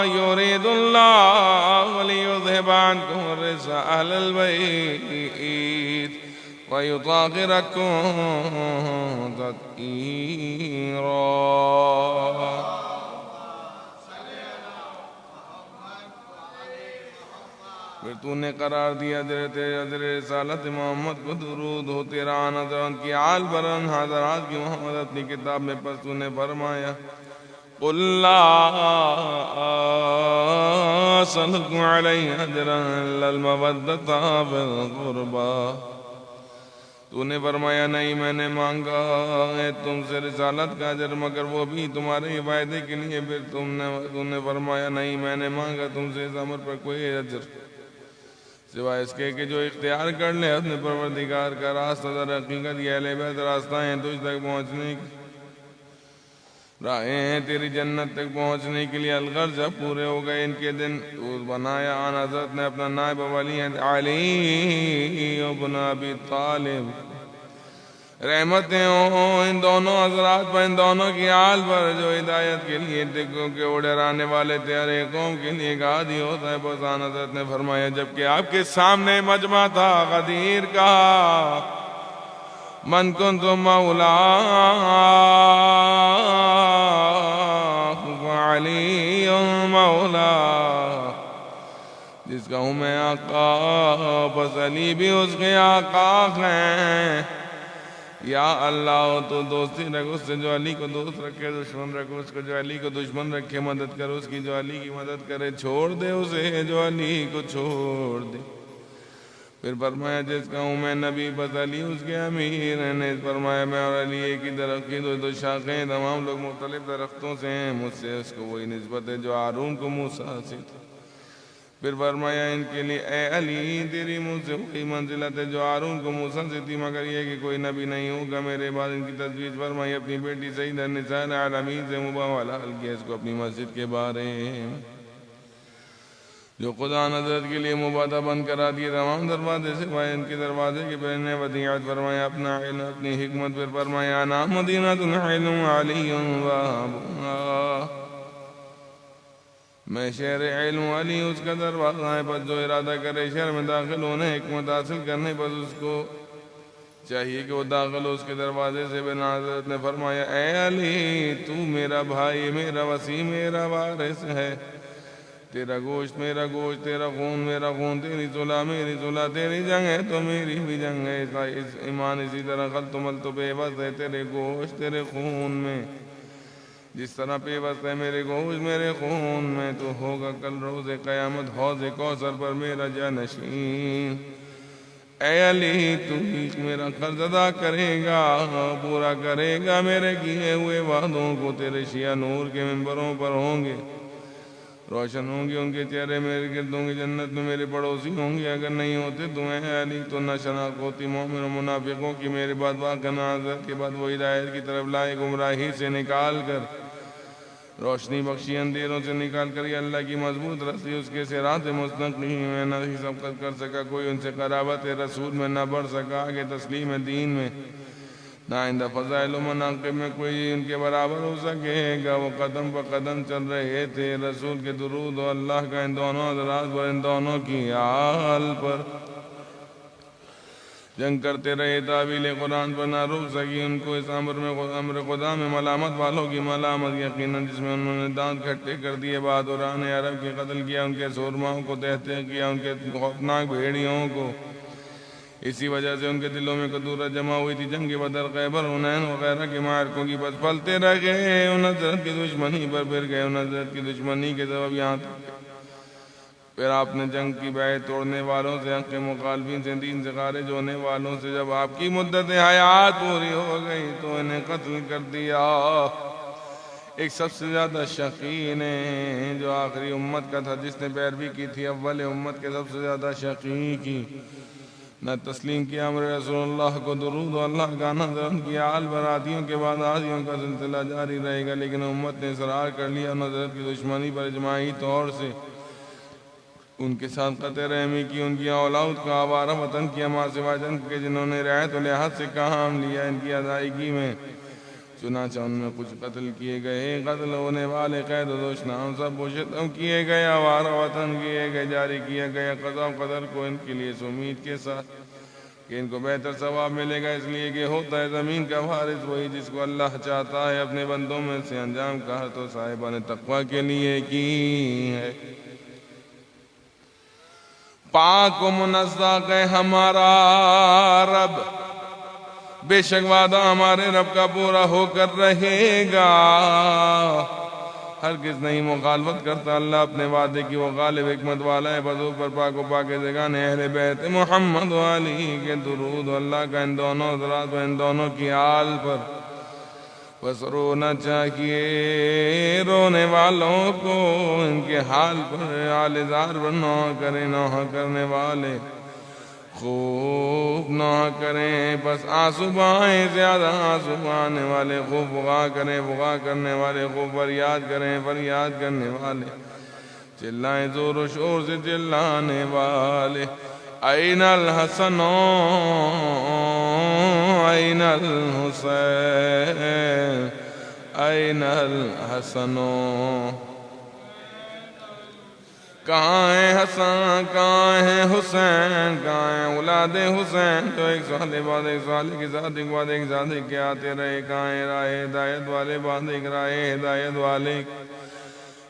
يريد الله ليذهب عنكم الرجس أهل البيت ويطهركم تطهيرا. پھر تو نے قرار دیا حضرت رسالت محمد کو درود ہو تیرا آنا دران کی آل برن حضرات کی محمد اپنی کتاب میں پس تو نے فرمایا قُلْ لَا أَسْأَلُكُمْ عَلَيْهِ أَجْرًا إِلَّا الْمَوَدَّةَ فِي الْقُرْبَى. تو نے فرمایا نہیں میں نے مانگا ہے تم سے رسالت کا اجر مگر وہ بھی تمہارے فائدے کے لیے. پھر تو نے فرمایا نہیں میں نے مانگا تم سے اس امر پر کوئی اجر سوائے اس کے کہ جو اختیار کر لے اپنے پروردگار کا راستہ. در حقیقت یہ اہل بیت راستہ ہیں تجھ تک پہنچنے کی راہیں ہیں تیری جنت تک پہنچنے کے لیے. الغرض جب پورے ہو گئے ان کے دن تو بنایا آن حضرت نے اپنا نائب ولی علی ابن ابی طالب. رحمتیں ہوں ان دونوں حضرات پر ان دونوں کی حال پر جو ہدایت کے لیے ڈگوں کے اڑانے والے تھے ہر ایک قوم کے لیے ہادی ہوتا ہے. بس آن حضرت نے فرمایا جبکہ آپ کے سامنے مجمع تھا غدیر کا من کنت مولا علی مولا جس کا ہوں میں آقا بس علی بھی اس کے آقا ہیں. یا اللہ تو دوستی رکھ اس سے جو علی کو دوست رکھے دشمن رکھ اس کو جو علی کو دشمن رکھے مدد کر اس کی جو علی کی مدد کرے چھوڑ دے اسے جو علی کو چھوڑ دے. پھر فرمایا جس کا ہوں میں نبی بس علی اس کے امیر ہیں. فرمایا میں اور علی ایک ہی درخت کی دو شاخیں تمام لوگ مختلف درختوں سے ہیں مجھ سے اس کو وہی نسبت ہے جو ہارون کو موسیٰ سے تھی. پھر فرمایا ان کے لیے اے علی تیری مجھ سے وہی منزلت ہے جو ہارون کو موسیٰ سے تھی مگر یہ کہ کوئی نبی نہیں ہوگا میرے بعد. ان کی تجویز فرمائی اپنی بیٹی سیدہ نساء العالمین سے مباہلہ کیا اس کو اپنی مسجد کے بارے جو خدا حضرت کے لیے مبادہ بند کرا دیے تمام دروازے سے وائے ان کے دروازے کے پہنے ودیعت فرمایا اپنا علم اپنی حکمت. پھر فرمایا انا مدینہ العلم علی وابا میں شہر علم علی اس کا دروازہ ہے. بس جو ارادہ کرے شہر میں داخل ہونے حکمت حاصل کرنے بس اس کو چاہیے کہ وہ داخل ہو اس کے دروازے سے. بنا حضرت نے فرمایا اے علی تو میرا بھائی میرا وسیع میرا وارث ہے. تیرا گوشت میرا گوشت تیرا خون میرا خون تیری صلح میری صلح تیری جنگ ہے تو میری بھی جنگ ہے. ایمان اسی طرح خلط ملت بے بس ہے تیرے گوشت تیرے خون میں جس طرح پیوست ہے میرے گوشت میرے خون میں. تو ہوگا کل روز قیامت حوض کوثر پر میرا جانشین. اے علی تو ہی میرا قرض ادا کرے گا پورا کرے گا میرے کیے ہوئے وعدوں کو. تیرے شیعہ نور کے ممبروں پر ہوں گے روشن ہوں گے ان کے چہرے میرے گرد ہوں گے. جنت میں میرے پڑوسی ہوں گے. اگر نہیں ہوتے تو اے علی تو نہ شناخت ہوتی مومن و منافقوں کی. میرے بعد واقع حضرت کے بعد وہ ہدایت کی طرف لائے گمراہی سے نکال کر روشنی بخشی اندھیروں سے نکال کر یہ اللہ کی مضبوط رسی اس کے صراط مستقیم میں نہ ہی سبقت کر سکا کوئی ان سے قرابت رسول میں نہ بڑھ سکا آگے تسلیم دین میں نہ آئندہ فضائل و مناقب میں کوئی ان کے برابر ہو سکے گا. وہ قدم پر قدم چل رہے تھے رسول کے درود و اللہ کا ان دونوں حضرات پر ان دونوں کی آل پر جنگ کرتے رہے. تعویل قرآن پر نہ روک سکی ان کو اس امر خدا میں ملامت والوں کی ملامت یقیناً جس میں انہوں نے دانت کھٹے کر دیے بہادران عرب کے قتل کیا ان کے سورماؤں کو تہتے کیا ان کے خوفناک بھیڑیوں کو. اسی وجہ سے ان کے دلوں میں کدورت جمع ہوئی تھی. جنگ بدر خیبر حنین وغیرہ کے معرکوں کی بس پھلتے رہ گئے ان حضرت کی دشمنی پر. پھر گئے ان حضرت کی دشمنی کے سبب یہاں تک. پھر آپ نے جنگ کی بیعت توڑنے والوں سے حق مخالفین سے دین سے خارج ہونے والوں سے جب آپ کی مدت حیات پوری ہو گئی تو انہیں قتل کر دیا. ایک سب سے زیادہ شقی نے جو آخری امت کا تھا جس نے پیروی کی تھی اول امت کے سب سے زیادہ شقی کی نہ تسلیم کیا امر رسول اللہ کو. درود و اللہ کا نظر کی آل برادیوں کے بعد آدیوں کا سلسلہ جاری رہے گا لیکن امت نے اصرار کر لیا حضرت کی دشمنی پر اجماعی طور سے ان کے ساتھ قطع رحمی کی. ان کی اولاد کا آوارہ وطن کیا ماں سوا جنگ کے جنہوں نے رعایت و لحاظ سے کام لیا ان کی ادائیگی میں چنانچہ ان میں کچھ قتل کیے گئے، قتل ہونے والے قید و دشنام سب و شتم کیے گئے، آوارہ وطن کیے گئے، جاری کیا گیا قضا و قدر کو ان کے لیے اس امید کے ساتھ کہ ان کو بہتر ثواب ملے گا، اس لیے کہ ہوتا ہے زمین کا وارث وہی جس کو اللہ چاہتا ہے اپنے بندوں میں سے۔ انجام کا تو صاحبان تقویٰ کے لیے کی ہے۔ پاک و منزہ ہے ہمارا رب، بے شک وعدہ ہمارے رب کا پورا ہو کر رہے گا، ہرگز نہیں مخالفت کرتا اللہ اپنے وعدے کی، وہ غالب حکمت والا ہے۔ بس اوپر پاک و پاکیزگان اہل بیت محمد علی کے درود، اللہ کا ان دونوں حضرات و ان دونوں کی آل پر بس رونا چاہیے، رونے والوں کو ان کے حال پر آلزار پر نوح کریں، نوح کرنے والے خوب نوح کریں، بس آنسو بہائیں زیادہ آنسو بہانے والے خوب بغا کریں، بغا کرنے والے خوب فریاد کریں، فریاد کرنے والے چلائیں زور و شور سے چلانے والے۔ این الحسن این الحسین این الحسن، کہاں ہے حسن کہاں ہے حسین، کہاں ہے اولاد حسین، تو ایک سال بعد ایک سال کے ساتھ ایک بعد ایک ساتھ کے آتے رہے، کہاں ہے راہ ہدایت والے بعد ایک راہ ہدایت والے،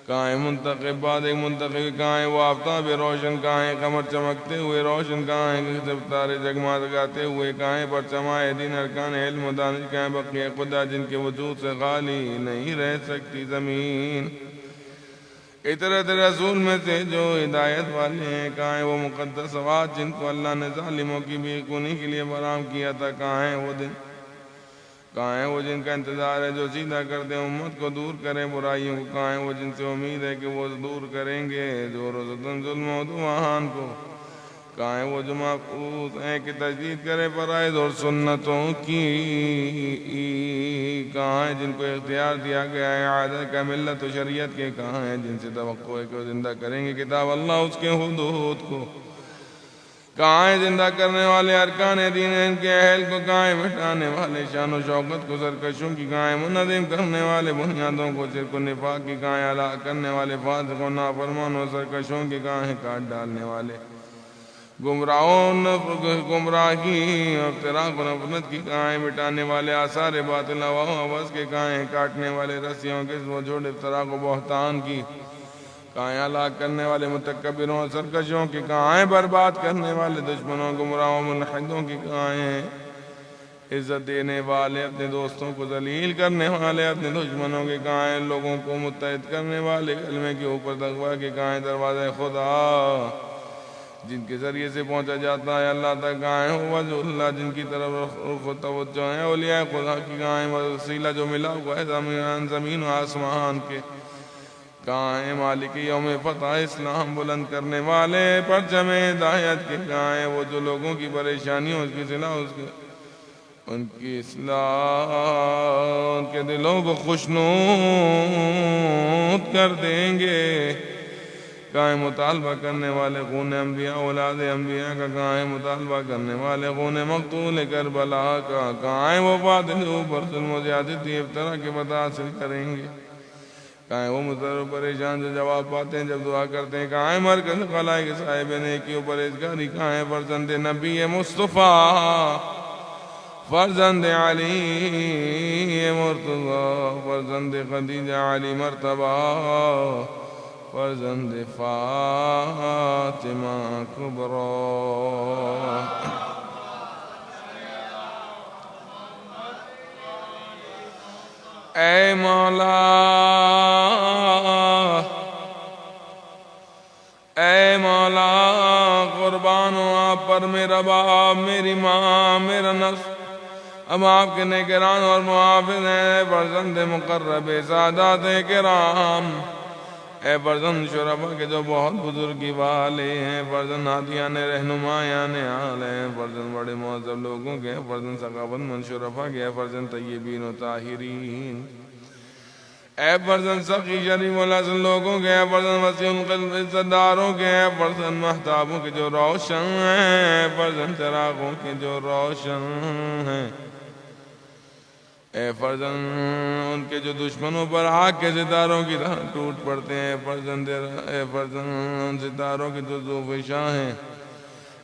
کہاں ہے منتخب بعد ایک منتخب، کہاں ہے وہ آفتاب روشن، کہاں ہے قمر چمکتے ہوئے روشن، کہاں ہے ستارے جگمگاتے ہوئے، کہاں ہے پرچمائے دین ارکان علم و دانش، کہاں ہے بقیہ خدا جن کے وجود سے خالی نہیں رہ سکتی زمین، اطرت رسول میں سے جو ہدایت والے ہیں، کہاں ہیں وہ مقدس آواز جن کو اللہ نے ظالموں کی بھی کنی کے لیے برآمد کیا تھا، کہاں ہیں وہ دن، کہاں ہیں وہ جن کا انتظار ہے جو سیدھا کر دیں امت کو، دور کریں برائیوں کو، کہاں ہیں وہ جن سے امید ہے کہ وہ دور کریں گے زور و ستم ظلم و عدوان کو، کہاں ہیں وہ جو محفوظ ہیں کہ تجدید کرے فرائض اور سنتوں کی، کہاں ہیں جن کو اختیار دیا گیا ہے عادت کا ملت و شریعت کے، کہاں ہیں جن سے توقع ہے کہ وہ زندہ کریں گے کتاب اللہ اس کے حدود کو، کہاں ہیں زندہ کرنے والے ارکان دین ان کے اہل کو، کہاں ہیں مٹانے والے شان و شوکت کو سرکشوں کی، کہاں ہیں منظم کرنے والے بنیادوں کو شرک و نفاق کی، کہاں ہیں ہلاک کرنے والے فاسق و نافرمان و سرکشوں کی، کہاں ہیں کاٹ ڈالنے والے گمراہی اور افتراق و نفرت کی، کہاں ہیں مٹانے والے آثار باطل و حوث کے، کہاں ہیں کاٹنے والے رسیوں کے وہ جھوٹ افتراق و بہتان کی، کہاں ہیں ہلاک کرنے والے متکبروں اور سرکشوں کی، کہاں ہیں برباد کرنے والے دشمنوں گمراہوں ملحدوں کی، کہاں ہیں عزت دینے والے اپنے دوستوں کو ذلیل کرنے والے اپنے دشمنوں کے، کہاں ہیں لوگوں کو متحد کرنے والے کلمے کے اوپر تقویٰ کے، کہاں ہیں دروازہ خدا جن کے ذریعے سے پہنچا جاتا ہے اللہ تک، کہاں ہیں وجہ اللہ جن کی طرف رخ و توجہ ہے اولیاء خدا کی، کہاں ہیں وسیلہ جو ملا ہوا ہے زمین و آسمان کے، کہاں ہیں مالک یوم فتح اسلام بلند کرنے والے پرچم ہدایت کے، کہاں ہیں وہ جو لوگوں کی پریشانیوں اس کی صلاح ان کی اصلاح ان کے دلوں کو خوشنود کر دیں گے، کہاں ہیں مطالبہ کرنے والے خون انبیاء اولاد انبیاء کا، کہاں ہیں مطالبہ کرنے والے خون مقتول کربلا کا، کہاں ہیں وہ فاتح اوپر ظلم و زیادتی افطرا کے بتا حاصل کریں گے، کہاں ہیں وہ مضطرب پریشان جو جواب پاتے ہیں جب دعا کرتے ہیں، کہاں ہیں مرکز خلائق صاحب نیکی و پرہیزگاری، کہاں ہیں فرزند نبی مصطفیٰ فرزند علی مرتضی فرزند خدیجہ علی مرتبہ فرزند فاطمہ کبریٰ۔ اے مولا اے مولا قربان ہوں آپ پر میرا باپ میری ماں میرا نفس، ہم آپ کے نگران اور محافظ ہیں، فرزند مقرب سادات کرام، اے فرزند شرفا کے جو بہت بزرگی والے ہیں، فرزند ہادیان رہنمایان حال ہیں، فرزند بڑے معذب لوگوں کے، فرزند ثقافت مند شرفا کے، فرزند طیبین و طاہرین، اے فرزند سخی شریف الحسن لوگوں کے، اے فرزند وسیع القلب عزت داروں کے، اے فرزند محتابوں کے جو روشن ہیں، فرزند چراغوں کے جو روشن ہیں، اے فرزند ان کے جو دشمنوں پر آگ کے ستاروں کی طرح ٹوٹ پڑتے ہیں، اے فرزند ان ستاروں کی جو ذوفشاں ہیں،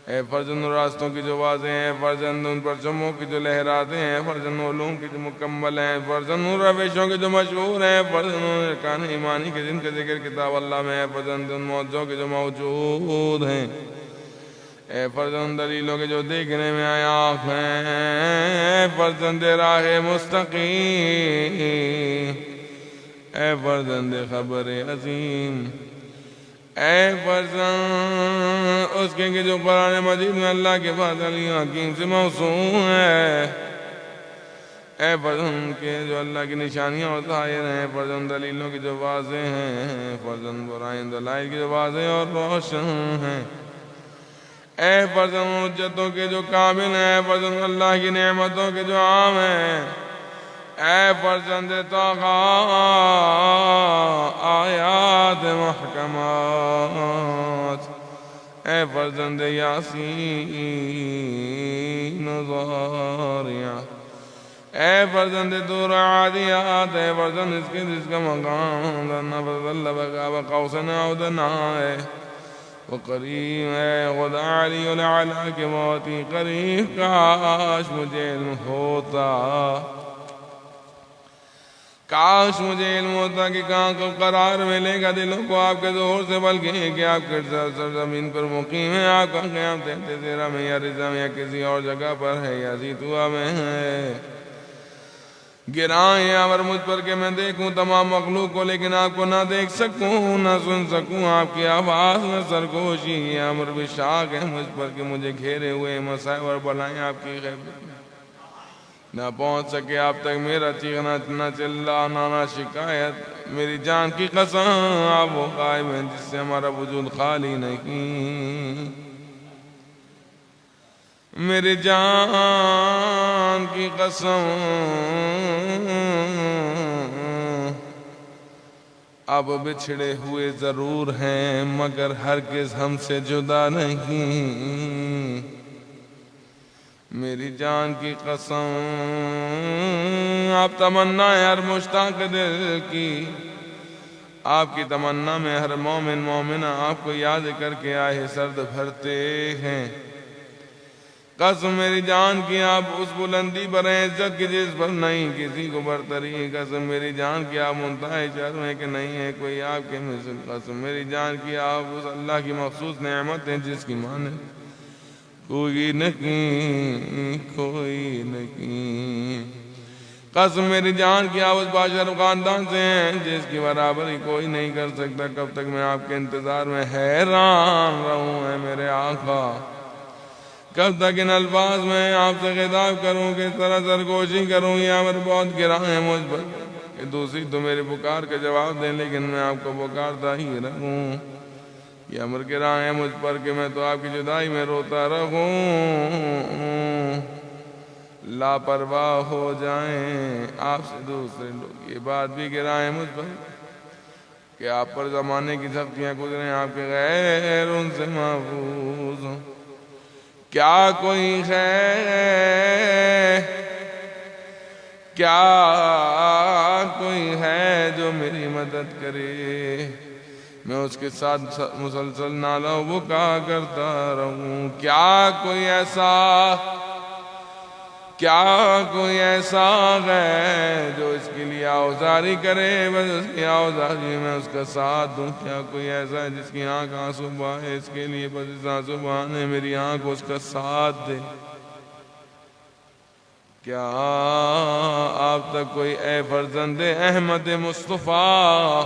اے فرزند راستوں کی جو واضح ہیں، فرزند ان پرچموں کی جو لہراتے ہیں، فرزند علوم کی جو مکمل ہیں، فرزند ان روشوں کے جو مشہور ہیں، فرزند ان ارکان ایمانی کے جن کا ذکر کتاب اللہ میں ہے، فرزند ان معجزوں کے جو موجود ہیں، اے فرزند دلیلوں کے جو دیکھنے میں آیات ہیں، اے فرزند راہ مستقیم، اے فرزند خبر عظیم، اے فرزند اس کے جو قرآن مجید میں اللہ کے بعد علی حکیم سے موسوم ہے، اے فرزند کے جو اللہ کی نشانیاں اور ظاہر ہیں، فرزند دلیلوں کی جو واضح ہیں، فرزند برائن دلائل کی جو واضح اور روشن ہیں، اے فرزند حجتوں کے جو کامل ہیں، فرزند اللہ کی نعمتوں کے جو عام ہیں، اے فرزند طغا آیات محکمات، اے فرزند یاسین ضاریات، اے فرزند دور عادیات، اے فرزند اس کے جس کا مقام فضل بقاب قوسنا عدنا ہے، وقریب ہے خدا علی العلا کے موتی قریب، کاش مجھے علم ہوتا، کاش مجھے علم ہوتا کہ کہاں کو قرار ملے گا دلوں کو آپ کے ظہور سے، بلکہ کہ آپ کے سرزمین پر مقیم ہیں، آپ کا قیام تحت زیرہ میں یا رضا میں یا کسی اور جگہ پر ہے یا زیتوا میں ہے، گراں ہے اور مجھ پر کہ میں دیکھوں تمام مخلوق کو لیکن آپ کو نہ دیکھ سکوں نہ سن سکوں آپ کی آواز، نہ سرگوشی، یہ امر بشاق ہے مجھ پر کہ مجھے گھیرے ہوئے مسائب اور بلائیں آپ کی غیبت میں نہ پہنچ سکے آپ تک، میرا چیخنا نہ چلانا نہ شکایت، میری جان کی قسم آپ وہ غائب ہیں جس سے ہمارا وجود خالی نہیں، میری جان کی قسم اب بچھڑے ہوئے ضرور ہیں مگر ہرگز ہم سے جدا نہیں، میری جان کی قسم آپ تمنا ہے ہر مشتاق دل کی، آپ کی تمنا میں ہر مومن مومنہ آپ کو یاد کر کے آہ سرد بھرتے ہیں، قسم میری جان کی آپ اس بلندی پر ہیں عزت کی جس پر نہیں کسی کو برتری، قسم میری جان کی آپ منتہی شرم ہے کہ نہیں ہے کوئی آپ کے مثل، قسم میری جان کی آپ اس اللہ کی مخصوص نعمت ہیں جس کی مانند کوئی نہیں کوئی نہیں، قسم میری جان کی آپ اس بادشاہ خاندان سے ہیں جس کی برابری کوئی نہیں کر سکتا، کب تک میں آپ کے انتظار میں حیران رہوں ہے میرے آقا، کب تک ان الفاظ میں آپ سے خطاب کروں کس طرح سرگوشی کروں، یہ امر بہت گراں ہے مجھ پر کہ دوسری تو میرے پکار کا جواب دیں لیکن میں آپ کو پکارتا ہی رہوں، یہ امر گراں ہے مجھ پر کہ میں تو آپ کی جدائی میں روتا رہوں، لاپرواہ ہو جائیں آپ سے دوسرے لوگ، یہ بات بھی گراں ہے مجھ پر کہ آپ پر زمانے کی سختیاں گزریں آپ کے غیر ان سے محفوظ ہوں، کیا کوئی ہے کیا کوئی ہے جو میری مدد کرے، میں اس کے ساتھ مسلسل نالہ و بکا کرتا رہوں، کیا کوئی ایسا ہے جو اس کے لیے آوزاری کرے، بس اس کی آوزاری میں اس کا ساتھ دوں، کیا کوئی ایسا ہے جس کی آنکھ آنسو بہائے اس کے لیے بس اس آنسو بہانے میری آنکھ اس کا ساتھ دے، کیا آپ تک کوئی اے فرزند احمد مصطفیٰ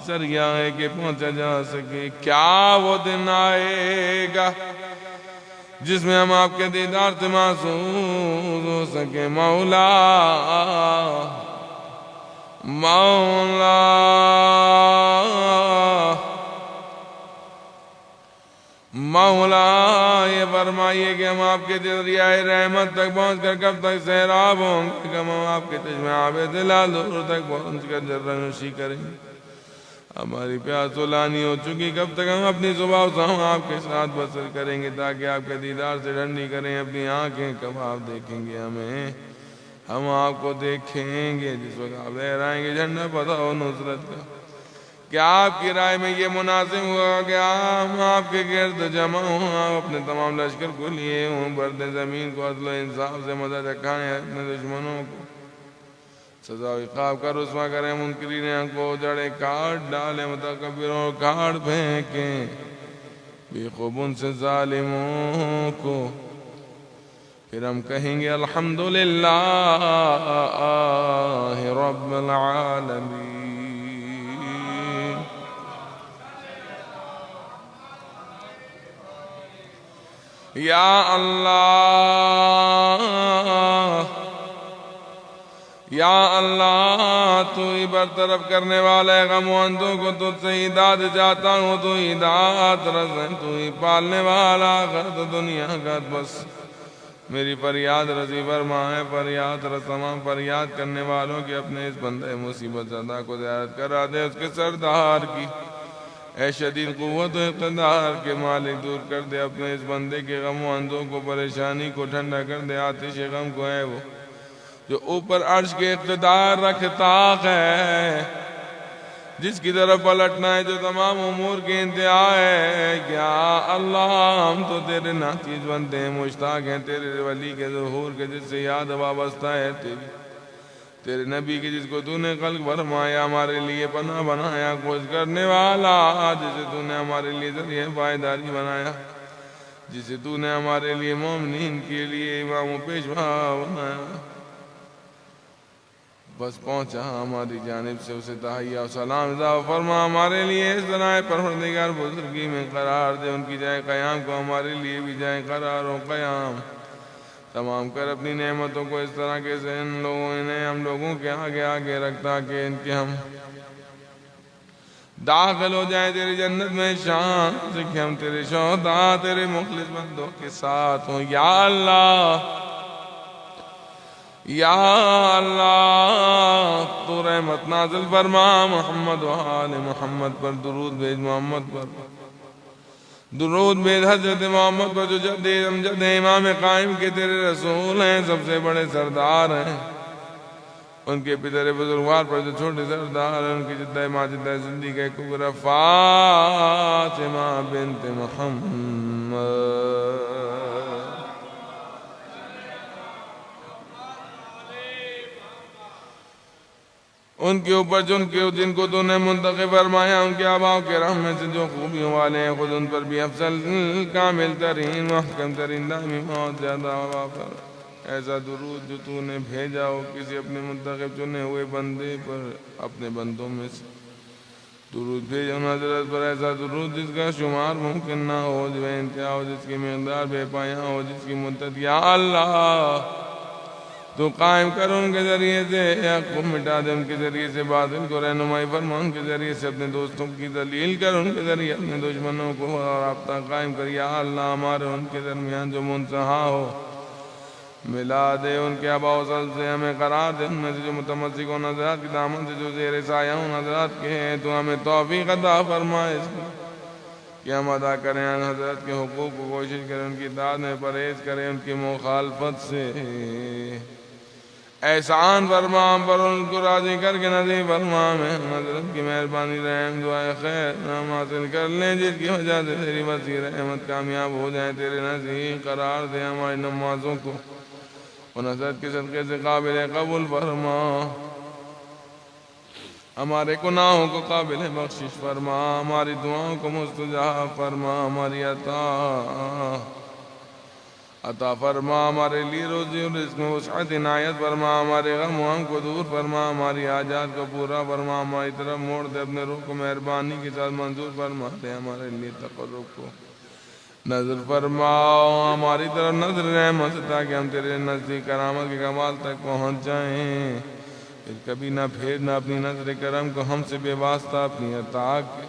ذریعہ ہے کہ پہنچا جا سکے، کیا وہ دن آئے گا جس میں ہم آپ کے دیدار سے محسوس ہو سکے، مولا مولا مولا یہ فرمائیے کہ ہم آپ کے ذریعہ رحمت تک پہنچ کر کب تک سیراب ہوں گے، کہ ہم آپ کے چشمہ آب دلال دور تک پہنچ کر جرہ نوشی کریں گے، ہماری پیاس سلانی ہو چکی کب تک ہم اپنی صبح و شام آپ کے ساتھ بسر کریں گے، تاکہ آپ کے دیدار سے ٹھنڈی کریں اپنی آنکھیں، کب آپ دیکھیں گے ہمیں ہم آپ کو دیکھیں گے جس وقت آپ لہرائیں گے جھنڈا پتہ ہو نصرت کا. کیا آپ کی رائے میں یہ مناسب ہوا کہ ہم آپ کے گرد جمع ہوں، آپ اپنے تمام لشکر کو لیے ہوں، برد زمین کو عدل و انصاف سے مدد رکھائیں، اپنے دشمنوں کو سزا و عقاب کا رسوا کریں، منکرین کو جڑے کاٹ ڈالیں، متکبروں کو کاٹ پھینکیں، بے خوب ان سے ظالموں کو. پھر ہم کہیں گے الحمدللہ رب العالمین. یا اللہ تو ہی برطرف کرنے والا ہے غم و اندوں کو، تجھ سے ہی داد چاہتا ہوں، تو ہی داد رس، تو ہی پالنے والا آخرت دنیا کا. بس میری فریاد رسی فرمائے، فریاد رس تمام فریاد کرنے والوں کے اپنے اس بندے مصیبت زدہ کو زیارت کرا دے، اس کے سردار کی اے شدید قوت و اقتدار کے مالک دور کر دے اپنے اس بندے کے غم و اندوں کو، پریشانی کو ٹھنڈا کر دے، آتش غم کو ہے وہ جو اوپر عرش کے اقتدار رکھتا ہے، جس کی طرف پلٹنا ہے جو تمام امور کے انتہا ہے. یا اللہ ہم تو تیرے ناچیز بندے ہیں، مشتاق ہیں تیرے ولی کے ظہور کے، جس سے یاد وابستہ ہے تیرے نبی کے، جس کو تو نے خلق فرمایا، ہمارے لیے پناہ بنایا، کھوج کرنے والا، جسے تو نے ہمارے لیے ذریعہ پائیداری بنایا، جسے تو نے ہمارے لیے مومنین کے لیے امام و پیشوا بنایا. بس پہنچا ہماری جانب سے اسے تحیہ و سلام عطا فرما، ہمارے لیے اس طرح پروردگار بزرگی میں قرار دے، ان کی جائے قیام کو ہمارے لیے بھی جائے قرار و قیام. تمام کر اپنی نعمتوں کو اس طرح کے سے انہیں ہم لوگوں کے آگے آگے رکھتا کہ ان کے ہم داخل ہو جائیں تیری جنت میں شان سے، کہ ہم تیرے شہداء تیرے مخلص بندوں کے ساتھ ہوں. یا اللہ تو رحمت نازل فرما، محمد و آل محمد پر درود بھیج، محمد پر درود بھیج، حضرت محمد پر جو جد امجد امام قائم کے تیرے رسول ہیں، سب سے بڑے سردار ہیں، ان کے پدر بزرگوار پر جو چھوٹے سردار ہیں، ان کی جدہ ماجدہ زندگی کبرا فاطمہ بنت محمد، ان کے اوپر جن کو تو نے منتخب فرمایا، ان کے آباؤ کے رحمت سے جو خوبیوں والے ہیں، خود ان پر بھی افضل کامل ترین محکم ترین دائمی موت زیادہ وافر ایسا درود جو تو نے بھیجا ہو کسی اپنے منتخب چنے ہوئے بندے پر، اپنے بندوں میں سے درود بھیجا ان حضرت پر، ایسا درود جس کا شمار ممکن نہ ہو، جو بے انتہا ہو، جس کی مقدار بے پایاں ہو، جس کی مدت یا اللہ تو قائم کر ان کے ذریعے سے حق کو مٹا دے، ان کے ذریعے سے باطل کو رہنمائی فرما، ان کے ذریعے سے اپنے دوستوں کی ذلیل کر، ان کے ذریعے اپنے دشمنوں کو رابطہ قائم کر. یا اللہ ہمارے ان کے درمیان جو منتہا ہو ملا دے، ان کے آباء و اجداد سے ہمیں قرار دے، ان میں سے جو متمسک ہوں حضرات کی دامن سے جو زیر سایہ ہوں حضرات کے ہیں، تو ہمیں توفیق عطا فرمائے کہ ہم ادا کریں ان حضرت کے حقوق کو، کوشش کریں ان کی اطاعت میں پرہیز کریں، ان کی مخالفت سے احسان فرما، ہم پر ان کو راضی کر کے نصیب فرما، میں حضرت کی مہربانی رحم دعائے خیر ہم حاصل کر لیں، جس کی وجہ سے تیری وسیع رحمت کامیاب ہو جائیں، تیرے نزدیک قرار دے، ہماری نمازوں کو ان حضرت کے صدقے سے قابل قبول فرما، ہمارے گناہوں کو قابل بخشش فرما، ہماری دعاؤں کو مستجاب فرما، ہماری عطا فرما، ہمارے لیے روزی اور رزق میں وسعت عنایت فرما، ہمارے غم و غم کو دور فرما، ہماری حاجات کو پورا فرما، ہماری طرف موڑ دے اپنے روح کو، مہربانی کے ساتھ منظور فرما دے، ہمارے لیے تقرب کو نظر فرماؤ، ہماری طرف نظر رحمت سے، تاکہ ہم تیرے نزدیک کرامت کے کمال تک پہنچ جائیں، پھر کبھی نہ پھیرنا اپنی نظر کرم کو ہم سے بے واسطہ اپنی عطا کے،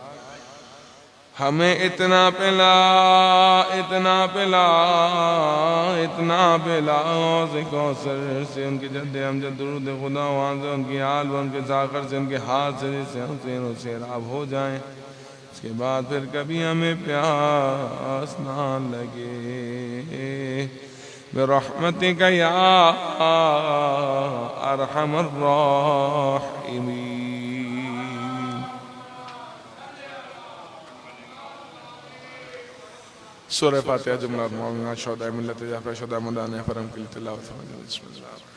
ہمیں اتنا پلا سے کوثر سے، ان کی جد امجد درود خدا وہاں سے، ان کی حال ان کے ساخر سے، ان کے ہاتھ سے، جس سے ہم سینوں سیراب ہو جائیں، اس کے بعد پھر کبھی ہمیں پیاس نہ لگے. برحمتك يا أرحم الراحمين. سورہ فاتحہ جملات معاونات شہداء ملت جعفر شہداء مدان حرم کے لیے تلاوت فرمائیں. بسم اللہ الرحمن الرحیم.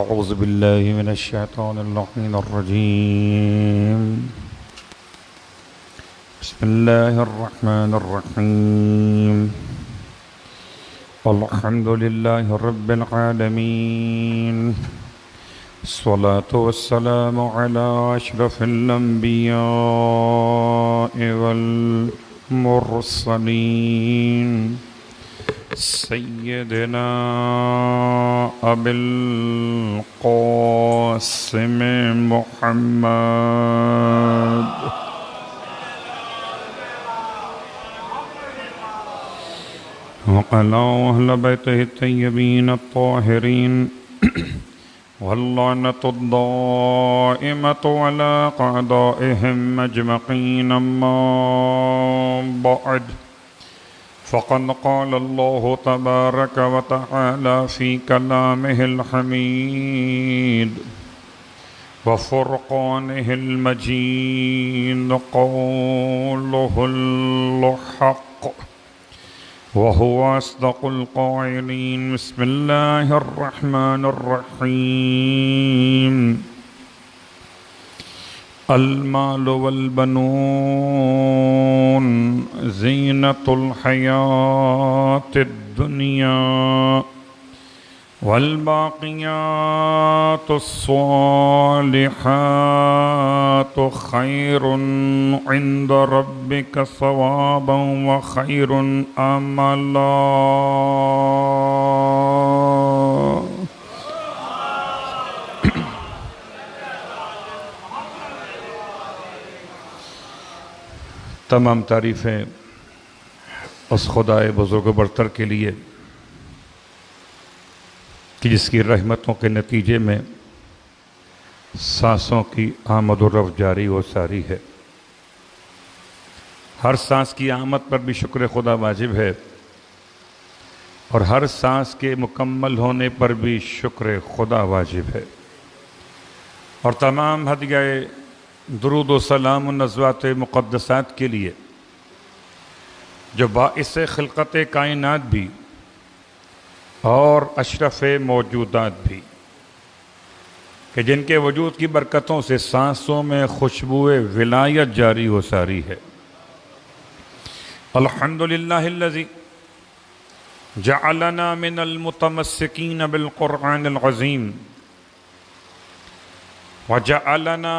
أعوذ بالله من الشيطان اللعين الرجيم. بسم الله الرحمن الرحيم. الحمد لله رب العالمين، الصلاة والسلام على أشرف الأنبياء والمرسلين سيدنا أبي القاسم محمد وعلى أهل بيته الطيبين الطاهرين واللعنة الدائمة على أعدائهم أجمعين. أما بعد، فقد قال الله تبارك وتعالى في كلامه الحميد وفرقانه المجيد قوله الحق وهو أصدق القائلين. بسم الله الرحمن الرحيم. المال والبنون زينة الحياة الدنيا والباقيات الصالحات خير عند ربك ثوابا وخير أملا. تمام تعریفیں اس خدائے بزرگ و برتر کے لیے کہ جس کی رحمتوں کے نتیجے میں سانسوں کی آمد و رفت جاری و ساری ہے. ہر سانس کی آمد پر بھی شکر خدا واجب ہے اور ہر سانس کے مکمل ہونے پر بھی شکر خدا واجب ہے. اور تمام ہدیہ درود و سلام و نزوات مقدسات کے لیے جو باعث خلقت کائنات بھی اور اشرف موجودات بھی، کہ جن کے وجود کی برکتوں سے سانسوں میں خوشبوئے ولایت جاری و ساری ہے. الحمدللہ الذی جعلنا من المتمسکین بالقرآن العظیم وجعلنا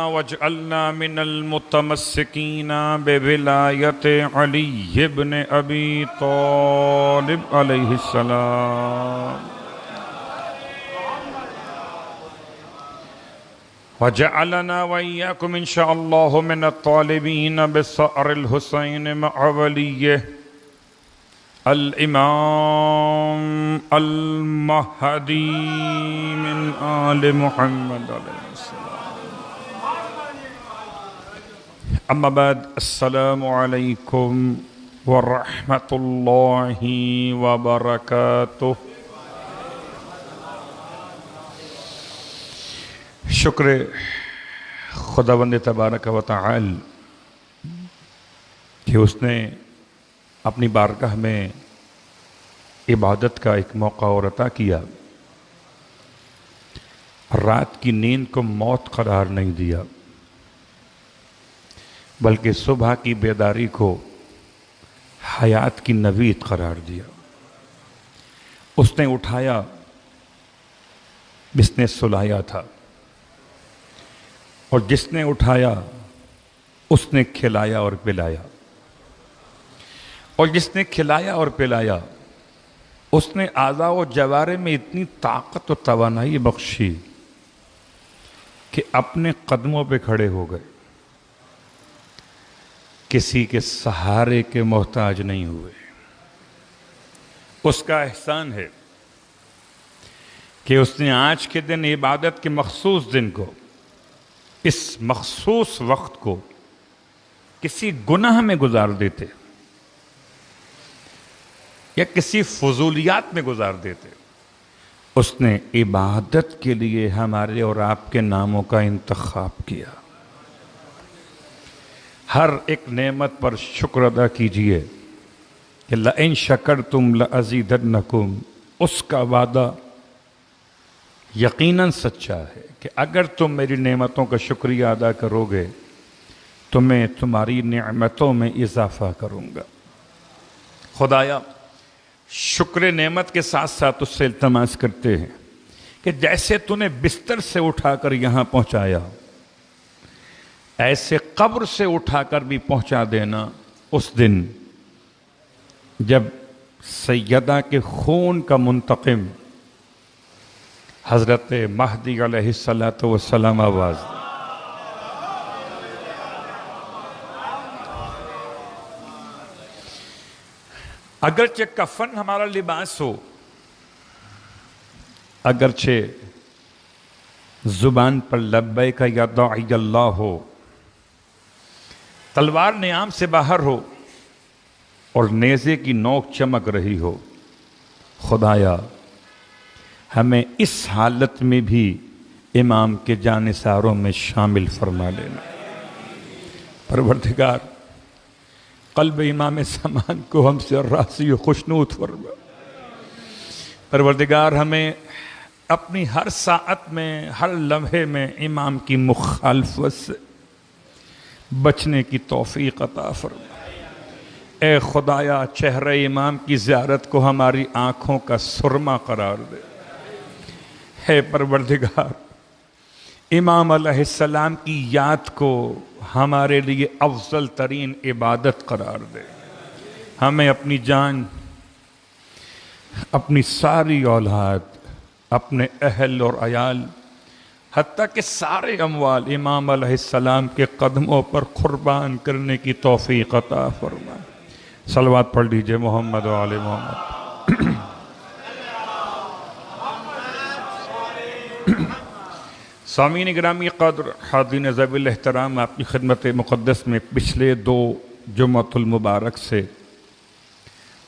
من المتمسکین بولایت علی بن ابی طالب علیہ السلام، وجعلنا وإياكم إن شاء الله من الطالبين بثأر الحسين مع وليه الإمام المهدي من آل محمد عليه السلام. اما بعد، السلام علیکم ورحمۃ اللہ وبرکاتہ. شکر خداوند تبارک و تعالی کہ اس نے اپنی بارگاہ میں عبادت کا ایک موقع اور عطا کیا. رات کی نیند کو موت قرار نہیں دیا، بلکہ صبح کی بیداری کو حیات کی نوید قرار دیا. اس نے اٹھایا، جس نے سلایا تھا، اور جس نے اٹھایا اس نے کھلایا اور پلایا، اور جس نے کھلایا اور پلایا اس نے اعضاء و جوارح میں اتنی طاقت و توانائی بخشی کہ اپنے قدموں پہ کھڑے ہو گئے، کسی کے سہارے کے محتاج نہیں ہوئے. اس کا احسان ہے کہ اس نے آج کے دن عبادت کے مخصوص دن کو، اس مخصوص وقت کو کسی گناہ میں گزار دیتے یا کسی فضولیات میں گزار دیتے، اس نے عبادت کے لیے ہمارے اور آپ کے ناموں کا انتخاب کیا. ہر ایک نعمت پر شکر ادا کیجئے کہ لَإِن شَكَرْتُمْ لَأَزِيدَنَّكُمْ. اس کا وعدہ یقیناً سچا ہے کہ اگر تم میری نعمتوں کا شکریہ ادا کرو گے تو میں تمہاری نعمتوں میں اضافہ کروں گا۔ خدایا شکر نعمت کے ساتھ ساتھ اس سے التماس کرتے ہیں کہ جیسے تو نے بستر سے اٹھا کر یہاں پہنچایا، ایسے قبر سے اٹھا کر بھی پہنچا دینا اس دن جب سیدہ کے خون کا منتقم حضرت مہدی علیہ السلام آواز دے۔ اگرچہ کفن ہمارا لباس ہو، اگرچہ زبان پر لبیک یا داعی اللہ ہو، تلوار نیام سے باہر ہو اور نیزے کی نوک چمک رہی ہو، خدایا ہمیں اس حالت میں بھی امام کے جانثاروں میں شامل فرما لینا۔ پروردگار قلب امام زمان کو ہم سے راضی و خوشنود فرما۔ پروردگار ہمیں اپنی ہر ساعت میں، ہر لمحے میں امام کی مخالفت سے بچنے کی توفیق عطا فرما۔ اے خدایا چہرہ امام کی زیارت کو ہماری آنکھوں کا سرما قرار دے۔ اے پروردگار امام علیہ السلام کی یاد کو ہمارے لیے افضل ترین عبادت قرار دے۔ ہمیں اپنی جان، اپنی ساری اولاد، اپنے اہل اور عیال، حتیٰ کہ سارے اموال امام علیہ السلام کے قدموں پر قربان کرنے کی توفیق عطا فرما۔ صلوات پڑھ لیجئے محمد و آل محمد۔ سامعین گرامی قدر، حاضرین ذوی الاحترام، آپ کی خدمت مقدس میں پچھلے 2 جمعۃ المبارک سے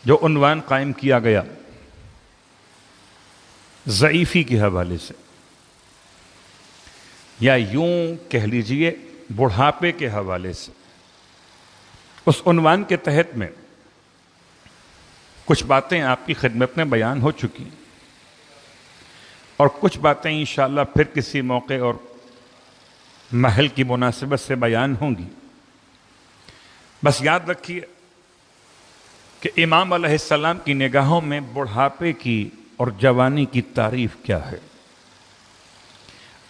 جو عنوان قائم کیا گیا ضعیفی کے حوالے سے، یا یوں کہہ لیجئے بڑھاپے کے حوالے سے، اس عنوان کے تحت میں کچھ باتیں آپ کی خدمت میں بیان ہو چکی ہیں اور کچھ باتیں انشاءاللہ پھر کسی موقع اور محل کی مناسبت سے بیان ہوں گی۔ بس یاد رکھیے کہ امام علیہ السلام کی نگاہوں میں بڑھاپے کی اور جوانی کی تعریف کیا ہے۔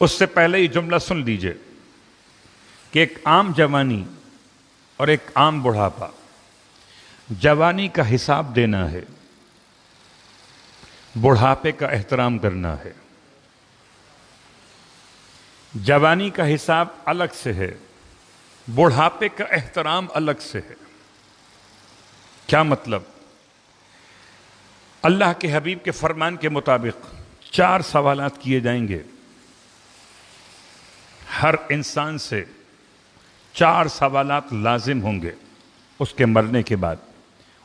اس سے پہلے یہ جملہ سن لیجئے کہ ایک عام جوانی اور ایک عام بڑھاپا، جوانی کا حساب دینا ہے، بڑھاپے کا احترام کرنا ہے۔ جوانی کا حساب الگ سے ہے، بڑھاپے کا احترام الگ سے ہے۔ کیا مطلب؟ اللہ کے حبیب کے فرمان کے مطابق 4 سوالات کیے جائیں گے۔ ہر انسان سے 4 سوالات لازم ہوں گے اس کے مرنے کے بعد۔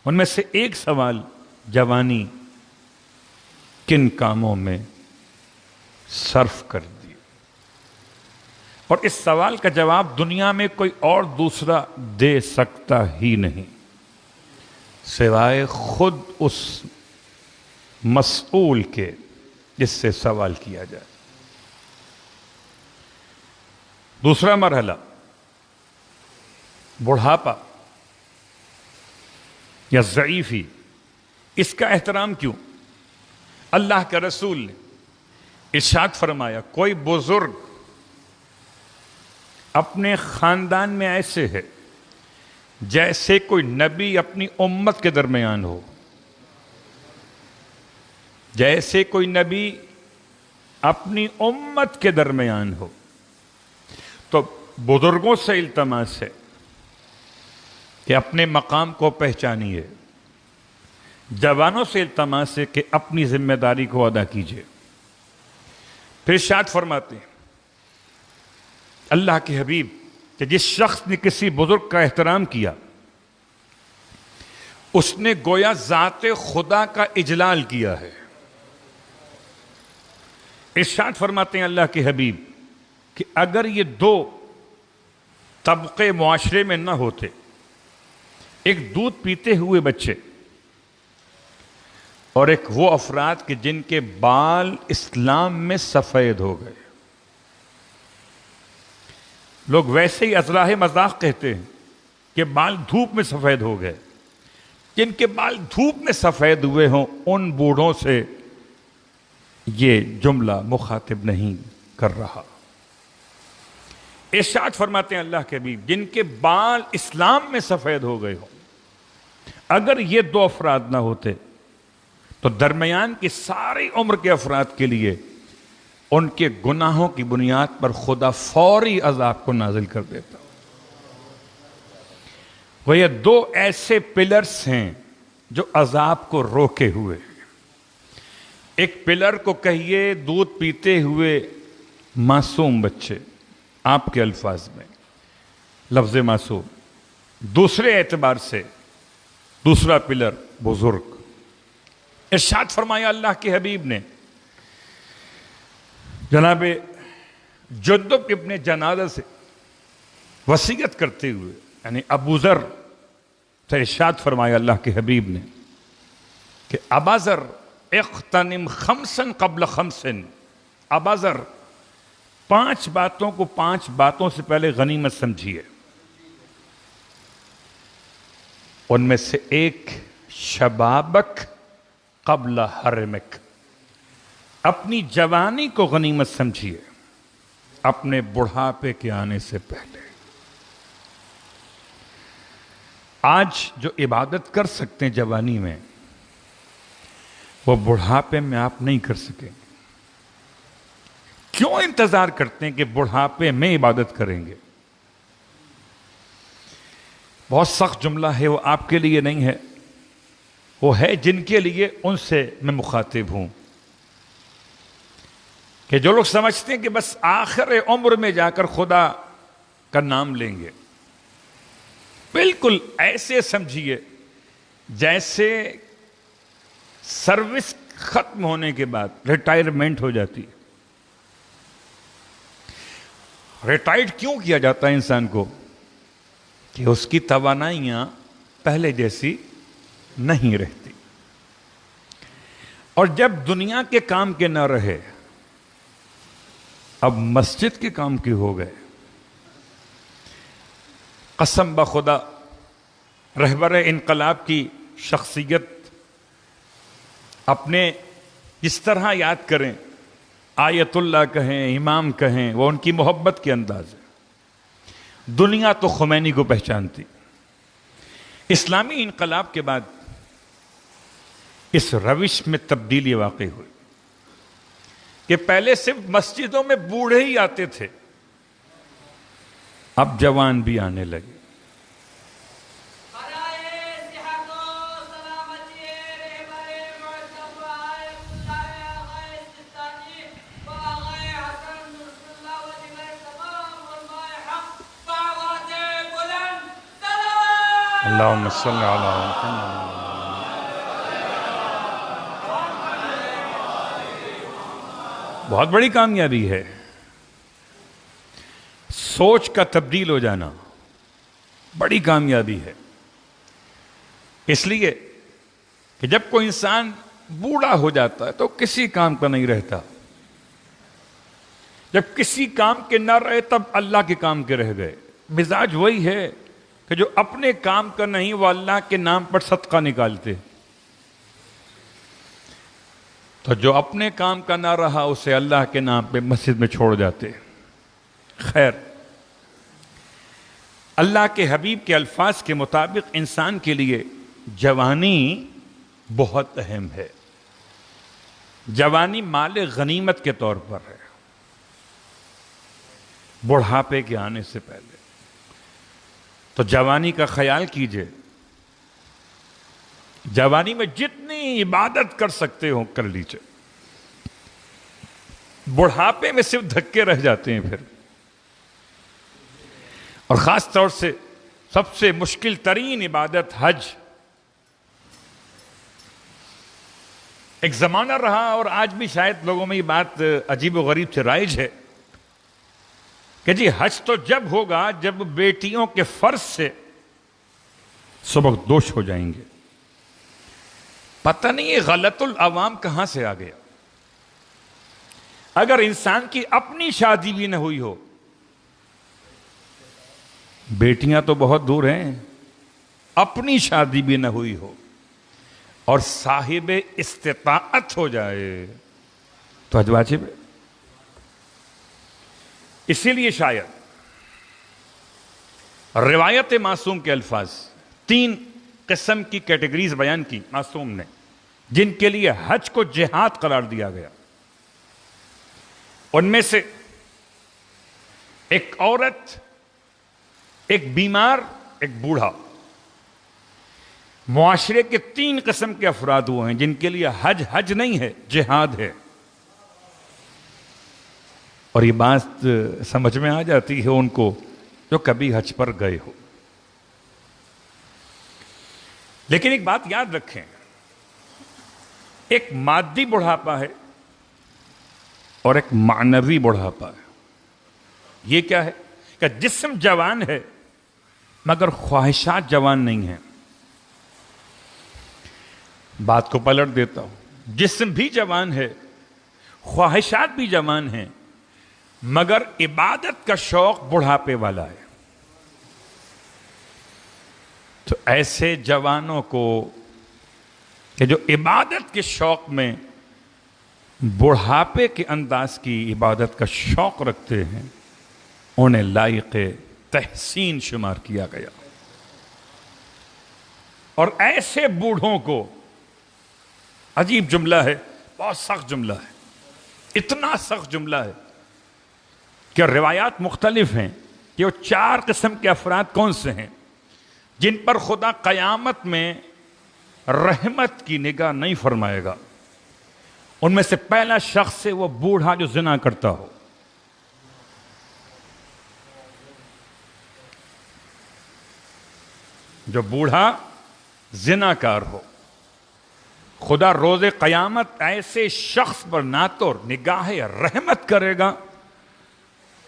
ان میں سے ایک سوال، جوانی کن کاموں میں صرف کر دی؟ اور اس سوال کا جواب دنیا میں کوئی اور دوسرا دے سکتا ہی نہیں سوائے خود اس مسئول کے جس سے سوال کیا جائے۔ دوسرا مرحلہ، بڑھاپا یا ضعیفی، اس کا احترام کیوں؟ اللہ کے رسول نے ارشاد فرمایا، کوئی بزرگ اپنے خاندان میں ایسے ہے جیسے کوئی نبی اپنی امت کے درمیان ہو، جیسے کوئی نبی اپنی امت کے درمیان ہو۔ تو بزرگوں سے التماس ہے کہ اپنے مقام کو پہچانیے، جوانوں سے التماس ہے کہ اپنی ذمہ داری کو ادا کیجیے۔ پھر ارشاد فرماتے ہیں اللہ کے حبیب کہ جس شخص نے کسی بزرگ کا احترام کیا اس نے گویا ذات خدا کا اجلال کیا ہے۔ ارشاد فرماتے ہیں اللہ کے حبیب کہ اگر یہ 2 طبقے معاشرے میں نہ ہوتے، ایک دودھ پیتے ہوئے بچے اور ایک وہ افراد کہ جن کے بال اسلام میں سفید ہو گئے. لوگ ویسے ہی ازراہ مذاق کہتے ہیں کہ بال دھوپ میں سفید ہو گئے. جن کے بال دھوپ میں سفید ہوئے ہوں ان بوڑھوں سے یہ جملہ مخاطب نہیں کر رہا. ارشاد فرماتے ہیں اللہ کے حبیب جن کے بال اسلام میں سفید ہو گئے ہوں، اگر یہ دو افراد نہ ہوتے تو درمیان کی ساری عمر کے افراد کے لیے ان کے گناہوں کی بنیاد پر خدا فوری عذاب کو نازل کر دیتا. وہ یہ دو ایسے پلرز ہیں جو عذاب کو روکے ہوئے. ایک پلر کو کہیے دودھ پیتے ہوئے معصوم بچے، آپ کے الفاظ میں لفظ معصوم. دوسرے اعتبار سے دوسرا پلر بزرگ. ارشاد فرمایا اللہ کے حبیب نے جناب جندب ابن جنادہ سے وصیت کرتے ہوئے، یعنی ابو ذر سے ارشاد فرمایا اللہ کے حبیب نے کہ ابا ذر اغتنم خمسا قبل خمس. ابا ذر 5 باتوں کو 5 باتوں سے پہلے غنیمت سمجھیے. ان میں سے ایک شبابک قبل حرمک، اپنی جوانی کو غنیمت سمجھیے اپنے بڑھاپے کے آنے سے پہلے. آج جو عبادت کر سکتے ہیں جوانی میں وہ بڑھاپے میں آپ نہیں کر سکیں. کیوں انتظار کرتے ہیں کہ بڑھاپے میں عبادت کریں گے؟ بہت سخت جملہ ہے، وہ آپ کے لیے نہیں ہے، وہ ہے جن کے لیے ان سے میں مخاطب ہوں. کہ جو لوگ سمجھتے ہیں کہ بس آخر عمر میں جا کر خدا کا نام لیں گے، بالکل ایسے سمجھیے جیسے سروس ختم ہونے کے بعد ریٹائرمنٹ ہو جاتی ہے. ریٹائرڈ کیوں کیا جاتا ہے انسان کو؟ کہ اس کی توانائیاں پہلے جیسی نہیں رہتی، اور جب دنیا کے کام کے نہ رہے اب مسجد کے کام کے ہو گئے. قسم بخدا رہبر انقلاب کی شخصیت اپنے اس طرح یاد کریں، آیت اللہ کہیں، امام کہیں، وہ ان کی محبت کے انداز ہے. دنیا تو خمینی کو پہچانتی. اسلامی انقلاب کے بعد اس روش میں تبدیلی واقع ہوئی کہ پہلے صرف مسجدوں میں بوڑھے ہی آتے تھے، اب جوان بھی آنے لگے. اللہم صلی علی محمد. بہت بڑی کامیابی ہے سوچ کا تبدیل ہو جانا، بڑی کامیابی ہے. اس لیے کہ جب کوئی انسان بوڑھا ہو جاتا ہے تو کسی کام کا نہیں رہتا. جب کسی کام کے نہ رہے تب اللہ کے کام کے رہ گئے. مزاج وہی ہے کہ جو اپنے کام کا نہیں وہ اللہ کے نام پر صدقہ نکالتے. تو جو اپنے کام کا نہ رہا اسے اللہ کے نام پہ مسجد میں چھوڑ جاتے. خیر، اللہ کے حبیب کے الفاظ کے مطابق انسان کے لیے جوانی بہت اہم ہے. جوانی مال غنیمت کے طور پر ہے بڑھاپے کے آنے سے پہلے. تو جوانی کا خیال کیجئے. جوانی میں جتنی عبادت کر سکتے ہو کر لیجئے. بڑھاپے میں صرف دھکے رہ جاتے ہیں پھر. اور خاص طور سے سب سے مشکل ترین عبادت حج. ایک زمانہ رہا اور آج بھی شاید لوگوں میں یہ بات عجیب و غریب سے رائج ہے کہ جی حج تو جب ہوگا جب بیٹیوں کے فرض سے سبق دوش ہو جائیں گے. پتہ نہیں یہ غلط العوام کہاں سے آ گیا. اگر انسان کی اپنی شادی بھی نہ ہوئی ہو، بیٹیاں تو بہت دور ہیں، اپنی شادی بھی نہ ہوئی ہو اور صاحب استطاعت ہو جائے تو حج واجب ہے. اسی لیے شاید روایت معصوم کے الفاظ 3 قسم کی کیٹیگریز بیان کی معصوم نے، جن کے لیے حج کو جہاد قرار دیا گیا. ان میں سے ایک عورت، ایک بیمار، ایک بوڑھا. معاشرے کے 3 قسم کے افراد وہ ہیں جن کے لیے حج نہیں ہے، جہاد ہے. اور یہ بات سمجھ میں آ جاتی ہے ان کو جو کبھی حج پر گئے ہو. لیکن ایک بات یاد رکھیں، ایک مادی بڑھاپا ہے اور ایک معنوی بڑھاپا ہے. یہ کیا ہے کہ جسم جوان ہے مگر خواہشات جوان نہیں ہیں. بات کو پلٹ دیتا ہوں، جسم بھی جوان ہے، خواہشات بھی جوان ہیں، مگر عبادت کا شوق بڑھاپے والا ہے. تو ایسے جوانوں کو کہ جو عبادت کے شوق میں بڑھاپے کے انداز کی عبادت کا شوق رکھتے ہیں، انہیں لائق تحسین شمار کیا گیا. اور ایسے بوڑھوں کو، عجیب جملہ ہے، بہت سخت جملہ ہے، اتنا سخت جملہ ہے کہ روایات مختلف ہیں کہ وہ 4 قسم کے افراد کون سے ہیں جن پر خدا قیامت میں رحمت کی نگاہ نہیں فرمائے گا. ان میں سے پہلا شخص ہے وہ بوڑھا جو زنا کرتا ہو. جو بوڑھا زنا کار ہو، خدا روز قیامت ایسے شخص پر نہ تو نگاہ رحمت کرے گا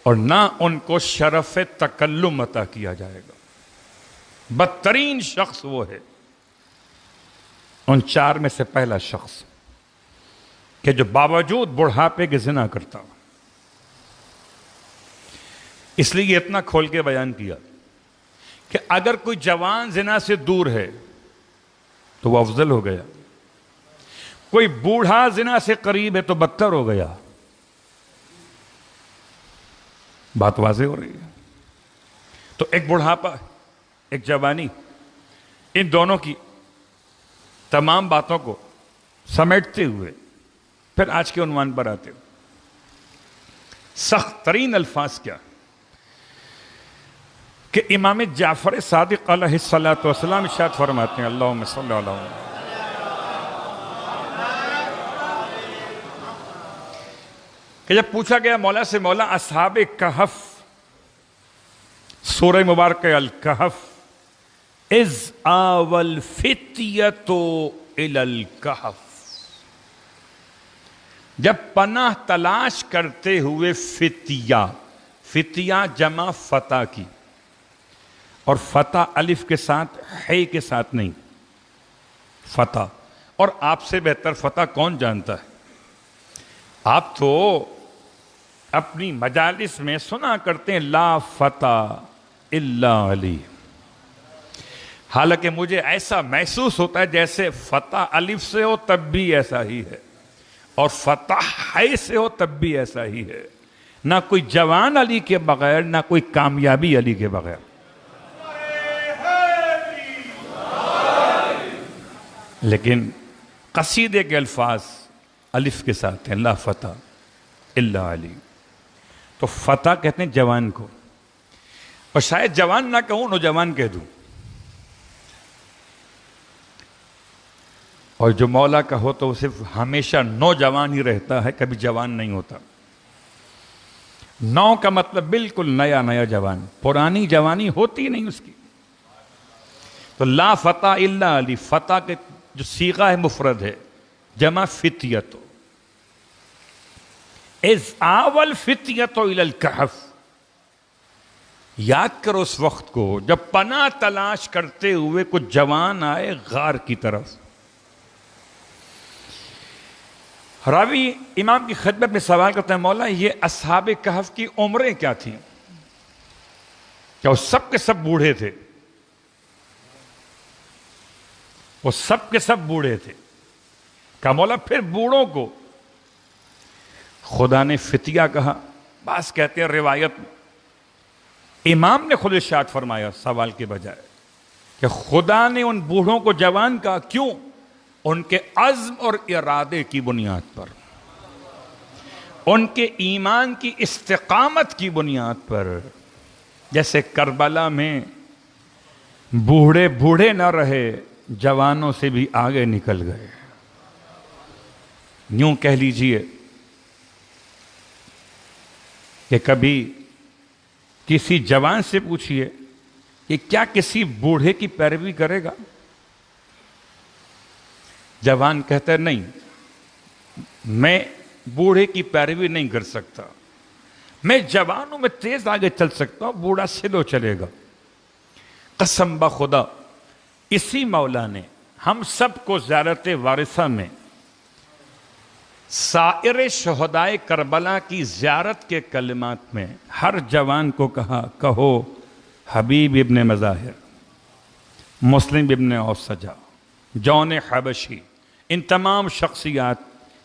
اور نہ ان کو شرف تکلم عطا کیا جائے گا. بدترین شخص وہ ہے ان 4 میں سے پہلا شخص کہ جو باوجود بڑھاپے کے زنا کرتا ہو. اس لیے یہ اتنا کھول کے بیان کیا کہ اگر کوئی جوان زنا سے دور ہے تو وہ افضل ہو گیا، کوئی بوڑھا زنا سے قریب ہے تو بدتر ہو گیا. بات واضح ہو رہی ہے. تو ایک بڑھاپا، ایک جوانی، ان دونوں کی تمام باتوں کو سمیٹتے ہوئے پھر آج کے عنوان پر آتے ہو. سخت ترین الفاظ کیا کہ امام جعفر صادق علیہ الصلوۃ والسلام ارشاد فرماتے ہیں، اللہم صلی علی محمد، کہ جب پوچھا گیا مولا سے، مولا اصحاب کہف، سورہ مبارکہ الکہف، اذ آوى الفتیۃ الی الکہف، جب پناہ تلاش کرتے ہوئے فتیہ جمع فتح کی، اور فتح الف کے ساتھ، ہے کے ساتھ نہیں، فتح. اور آپ سے بہتر فتح کون جانتا ہے؟ آپ تو اپنی مجالس میں سنا کرتے ہیں لا فتح الا علی. حالانکہ مجھے ایسا محسوس ہوتا ہے جیسے فتح الف سے ہو تب بھی ایسا ہی ہے، اور فتح ہے سے ہو تب بھی ایسا ہی ہے. نہ کوئی جوان علی کے بغیر، نہ کوئی کامیابی علی کے بغیر. لیکن قصیدے کے الفاظ الف کے ساتھ ہیں، لا فتح الا علی. تو فتح کہتے ہیں جوان کو، اور شاید جوان نہ کہوں، نوجوان کہہ دوں. اور جو مولا کا ہو تو وہ صرف ہمیشہ نوجوان ہی رہتا ہے، کبھی جوان نہیں ہوتا. نو کا مطلب بالکل نیا جوان، پرانی جوانی ہوتی نہیں اس کی. تو لا فتح الا علی، فتح کے جو صیغہ ہے مفرد ہے، جمع فتیت. اذ آوى الفتیۃ الی الکہف، یاد کرو اس وقت کو جب پناہ تلاش کرتے ہوئے کچھ جوان آئے غار کی طرف. راوی امام کی خدمت میں سوال کرتے ہیں مولا یہ اصحاب کہف کی عمریں کیا تھیں؟ کیا وہ سب کے سب بوڑھے تھے؟ وہ سب کے سب بوڑھے تھے۔ کہا مولا پھر بوڑھوں کو خدا نے فتیہ کہا؟ بعض کہتے ہیں روایت امام نے خود ارشاد فرمایا سوال کے بجائے کہ خدا نے ان بوڑھوں کو جوان کہا، کیوں؟ ان کے عزم اور ارادے کی بنیاد پر، ان کے ایمان کی استقامت کی بنیاد پر۔ جیسے کربلا میں بوڑھے بوڑھے نہ رہے، جوانوں سے بھی آگے نکل گئے۔ یوں کہہ لیجئے کہ کبھی کسی جوان سے پوچھئے کہ کیا کسی بوڑھے کی پیروی کرے گا؟ جوان کہتا ہے نہیں، میں بوڑھے کی پیروی نہیں کر سکتا، میں جوانوں میں تیز آگے چل سکتا ہوں، بوڑھا سلو چلے گا۔ قسم بخدا اسی مولا نے ہم سب کو زیارت وارثہ میں سائر شہدائے کربلا کی زیارت کے کلمات میں ہر جوان کو کہا، کہو حبیب ابن مظاہر، مسلم ابن اوسجہ، جون حبشی، ان تمام شخصیات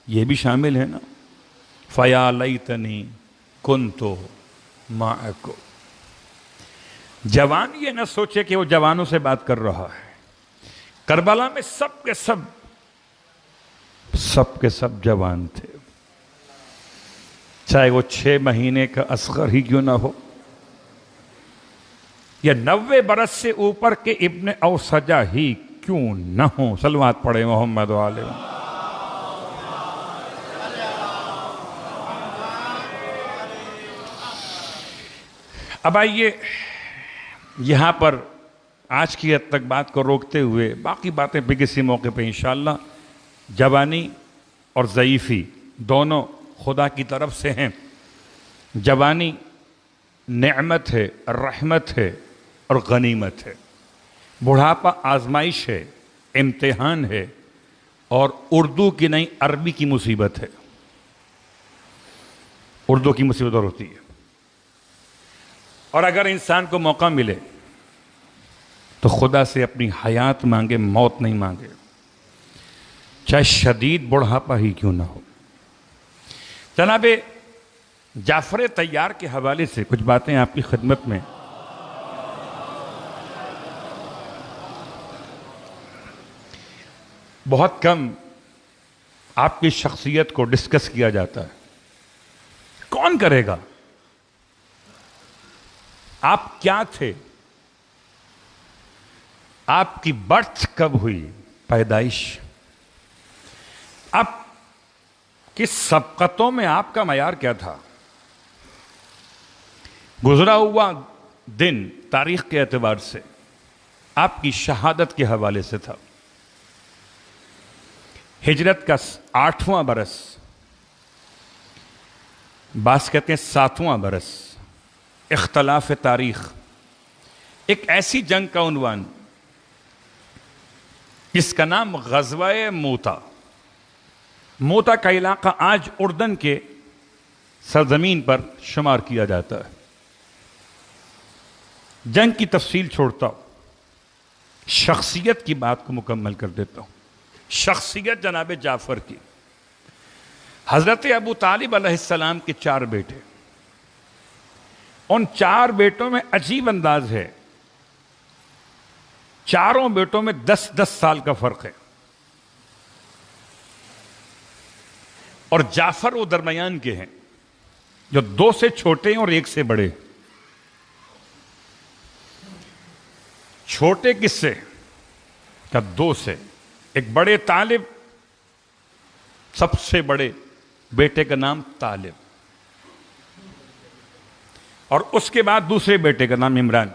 یہ بھی شامل ہیں نا۔ فیا لیتنی کنتو معکم۔ جوان یہ نہ سوچے کہ وہ جوانوں سے بات کر رہا ہے۔ کربلا میں سب کے سب جوان تھے، چاہے وہ 6 مہینے کا اصغر ہی کیوں نہ ہو، یا 90 برس سے اوپر کے ابن اوسجہ ہی کیوں نہ ہوں۔ صلوات پڑھے محمد علیہ۔ اب آئیے یہاں پر آج کی حد تک بات کو روکتے ہوئے باقی باتیں بھی کسی موقع پہ انشاءاللہ۔ جوانی اور ضعیفی دونوں خدا کی طرف سے ہیں۔ جوانی نعمت ہے، رحمت ہے اور غنیمت ہے۔ بڑھاپا آزمائش ہے، امتحان ہے، اور اردو کی نہیں عربی کی مصیبت ہے۔ اردو کی مصیبت اور ہوتی ہے، اور اگر انسان کو موقع ملے تو خدا سے اپنی حیات مانگے، موت نہیں مانگے، چاہے شدید بڑھاپا ہی کیوں نہ ہو۔ جناب جعفر طیار کے حوالے سے کچھ باتیں آپ کی خدمت میں۔ بہت کم آپ کی شخصیت کو ڈسکس کیا جاتا ہے۔ کون کرے گا؟ آپ کیا تھے؟ آپ کی برتھ کب ہوئی، پیدائش؟ آپ کس سبقتوں میں آپ کا معیار کیا تھا؟ گزرا ہوا دن تاریخ کے اعتبار سے آپ کی شہادت کے حوالے سے تھا۔ ہجرت کا 8واں برس، بعض کہتے ہیں 7واں برس، اختلاف تاریخ۔ ایک ایسی جنگ کا عنوان جس کا نام غزوہ موتا۔ موتا کا علاقہ آج اردن کے سرزمین پر شمار کیا جاتا ہے۔ جنگ کی تفصیل چھوڑتا ہوں، شخصیت کی بات کو مکمل کر دیتا ہوں۔ شخصیت جناب جعفر کی۔ حضرت ابو طالب علیہ السلام کے 4 بیٹے، ان 4 بیٹوں میں عجیب انداز ہے، چاروں بیٹوں میں 10-10 سال کا فرق ہے، اور جعفر وہ درمیان کے ہیں جو 2 سے چھوٹے ہیں اور 1 سے بڑے۔ چھوٹے کس سے؟ کہ 2 سے۔ ایک بڑے طالب، سب سے بڑے بیٹے کا نام طالب، اور اس کے بعد دوسرے بیٹے کا نام عمران۔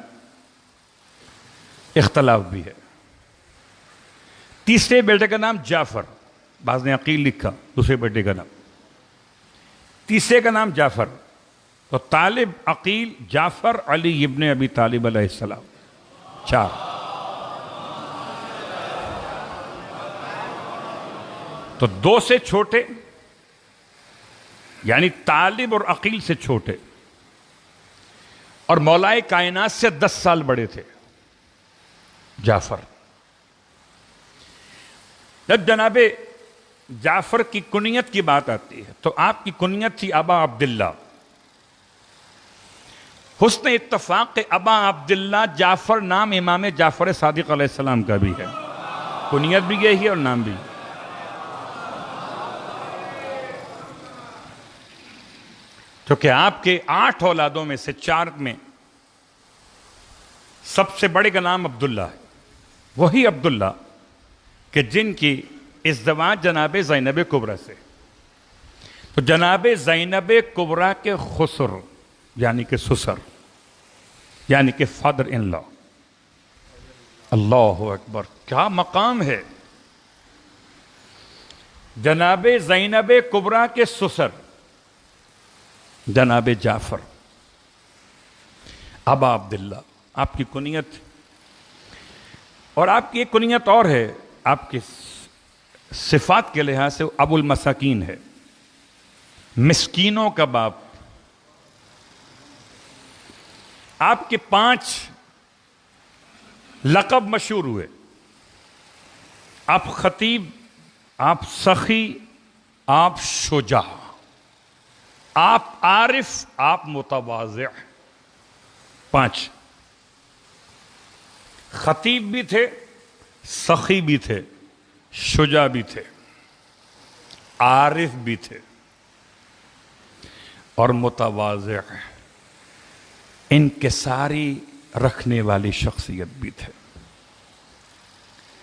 اختلاف بھی ہے۔ تیسرے بیٹے کا نام جعفر، بعض نے عقیل لکھا، دوسرے بیٹے کا نام۔ تیسرے کا نام جعفر، تو طالب، عقیل، جعفر، علی ابن ابی طالب علیہ السلام، 4۔ تو 2 سے چھوٹے یعنی طالب اور عقیل سے چھوٹے، اور مولائے کائنات سے 10 سال بڑے تھے جعفر۔ جب جناب جعفر کی کنیت کی بات آتی ہے تو آپ کی کنیت تھی ابا عبداللہ۔ حسن اتفاق ابا عبداللہ جعفر نام امام جعفر صادق علیہ السلام کا بھی ہے، کنیت بھی یہی ہے اور نام بھی۔ کیونکہ آپ کے 8 اولادوں میں سے 4 میں سب سے بڑے کا نام عبداللہ ہے، وہی عبداللہ کہ جن کی ازدواج جناب زینب کبریٰ سے۔ تو جناب زینب کبریٰ کے خسر یعنی کہ سسر یعنی کہ فادر ان لا، اللہ اکبر کیا مقام ہے! جناب زینب کبریٰ کے سسر جناب جعفر ابا عبداللہ، آپ کی کنیت، اور آپ کی ایک کنیت اور ہے، آپ کی صفات کے لحاظ سے ابو المساکین ہے، مسکینوں کا باپ۔ آپ کے 5 لقب مشہور ہوئے، آپ خطیب، آپ سخی، آپ شجاع، آپ عارف، آپ متواضع۔ 5 خطیب بھی تھے، سخی بھی تھے، شجاع بھی تھے، عارف بھی تھے اور متواضع، انکساری رکھنے والی شخصیت بھی تھے۔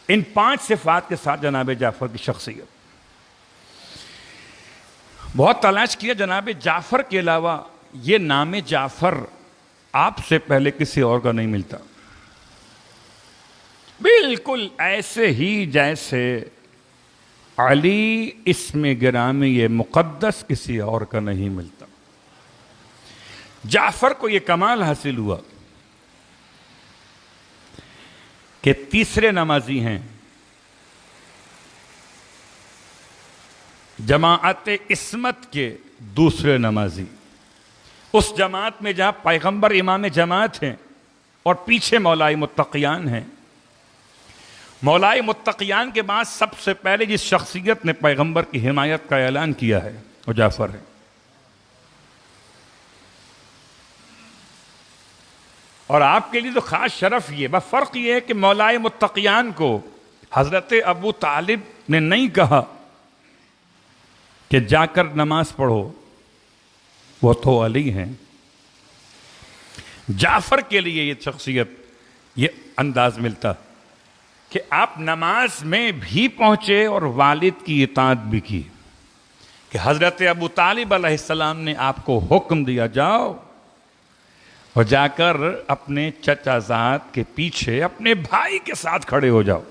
ان 5 صفات کے ساتھ جناب جعفر کی شخصیت۔ بہت تلاش کیا، جناب جعفر کے علاوہ یہ نام جعفر آپ سے پہلے کسی اور کا نہیں ملتا، بالکل ایسے ہی جیسے علی اسم گرامی یہ مقدس کسی اور کا نہیں ملتا۔ جعفر کو یہ کمال حاصل ہوا کہ تیسرے نمازی ہیں، جماعت عصمت کے دوسرے نمازی، اس جماعت میں جہاں پیغمبر امام جماعت ہیں اور پیچھے مولائے متقیان ہیں۔ مولائے متقیان کے بعد سب سے پہلے جس شخصیت نے پیغمبر کی حمایت کا اعلان کیا ہے وہ جعفر ہے، اور آپ کے لیے تو خاص شرف یہ، بس فرق یہ ہے کہ مولائے متقیان کو حضرت ابو طالب نے نہیں کہا کہ جا کر نماز پڑھو، وہ تو علی ہیں۔ جعفر کے لیے یہ شخصیت، یہ انداز ملتا کہ آپ نماز میں بھی پہنچے اور والد کی اطاعت بھی کی، کہ حضرت ابو طالب علیہ السلام نے آپ کو حکم دیا جاؤ اور جا کر اپنے چچا زاد کے پیچھے اپنے بھائی کے ساتھ کھڑے ہو جاؤ۔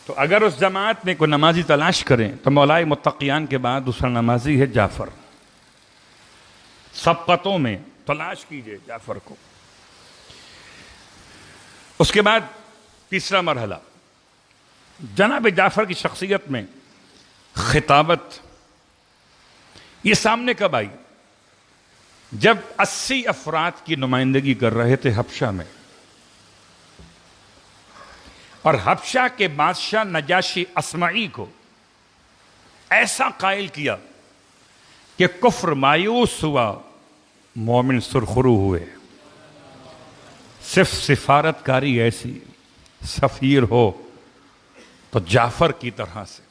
تو اگر اس جماعت میں کوئی نمازی تلاش کریں تو مولائے متقیان کے بعد دوسرا نمازی ہے جعفر۔ سبقتوں میں تلاش کیجئے جعفر کو۔ اس کے بعد تیسرا مرحلہ، جناب جعفر کی شخصیت میں خطابت یہ سامنے کب آئی؟ جب 80 افراد کی نمائندگی کر رہے تھے حبشہ میں، اور حبشہ کے بادشاہ نجاشی اسمعی کو ایسا قائل کیا کہ کفر مایوس ہوا، مومن سرخرو ہوئے۔ صرف سفارت کاری ایسی، سفیر ہو تو جعفر کی طرح سے۔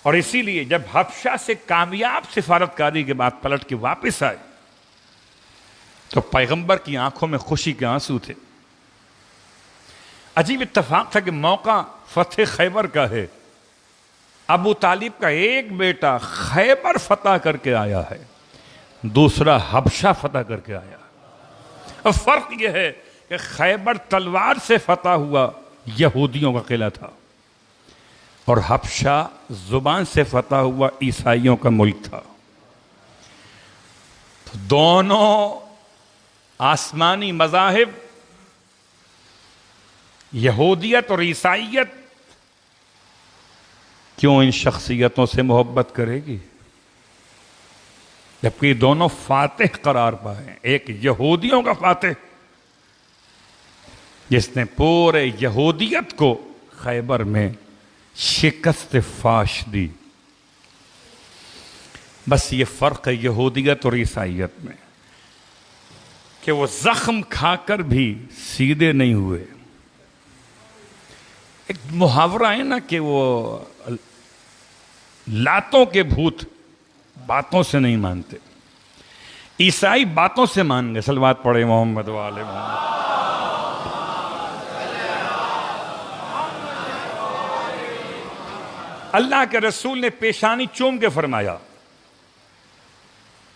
اور اسی لیے جب حبشہ سے کامیاب سفارت کاری کے بعد پلٹ کے واپس آئے تو پیغمبر کی آنکھوں میں خوشی کے آنسو تھے۔ عجیب اتفاق تھا کہ موقع فتح خیبر کا ہے، ابو طالب کا ایک بیٹا خیبر فتح کر کے آیا ہے، دوسرا حبشہ فتح کر کے آیا۔ اب فرق یہ ہے کہ خیبر تلوار سے فتح ہوا، یہودیوں کا قلعہ تھا، اور حبشہ زبان سے فتح ہوا، عیسائیوں کا ملک تھا۔ تو دونوں آسمانی مذاہب، یہودیت اور عیسائیت کیوں ان شخصیتوں سے محبت کرے گی جبکہ یہ دونوں فاتح قرار پائے؟ ایک یہودیوں کا فاتح جس نے پورے یہودیت کو خیبر میں شکست فاش دی. بس یہ فرق ہے یہودیت اور عیسائیت میں کہ وہ زخم کھا کر بھی سیدھے نہیں ہوئے. ایک محاورہ ہے نا کہ وہ لاتوں کے بھوت باتوں سے نہیں مانتے. عیسائی باتوں سے مان گئے. صلوات پڑھے محمد والے محمد. اللہ کے رسول نے پیشانی چوم کے فرمایا.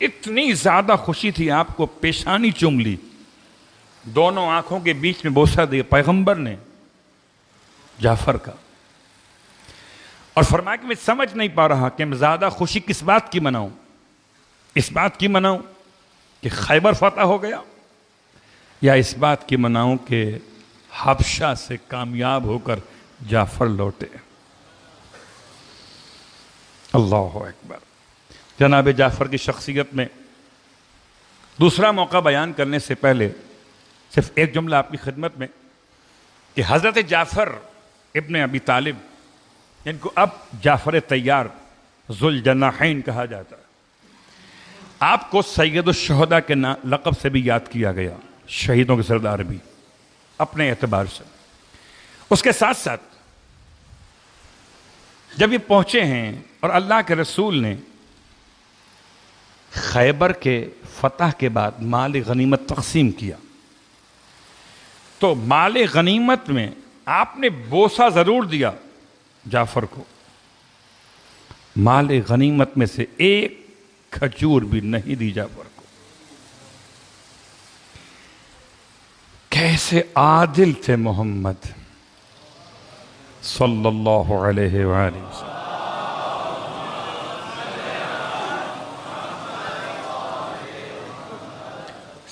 اتنی زیادہ خوشی تھی آپ کو، پیشانی چوم لی، دونوں آنکھوں کے بیچ میں بوسہ دیا پیغمبر نے جعفر کا، اور فرمایا کہ میں سمجھ نہیں پا رہا کہ میں زیادہ خوشی کس بات کی مناؤں. اس بات کی مناؤں کہ خیبر فتح ہو گیا، یا اس بات کی مناؤں کہ حبشہ سے کامیاب ہو کر جعفر لوٹے. اللہ اکبر. جناب جعفر کی شخصیت میں دوسرا موقع بیان کرنے سے پہلے صرف ایک جملہ آپ کی خدمت میں کہ حضرت جعفر ابن ابی طالب، جن کو اب جعفر طیار ذوالجناحین کہا جاتا ہے، آپ کو سید الشہداء کے لقب سے بھی یاد کیا گیا، شہیدوں کے سردار بھی اپنے اعتبار سے. اس کے ساتھ ساتھ جب یہ پہنچے ہیں اور اللہ کے رسول نے خیبر کے فتح کے بعد مال غنیمت تقسیم کیا، تو مال غنیمت میں آپ نے بوسہ ضرور دیا جعفر کو، مال غنیمت میں سے ایک کھجور بھی نہیں دی جعفر کو. کیسے عادل تھے محمد صلی اللہ علیہ وآلہ وسلم.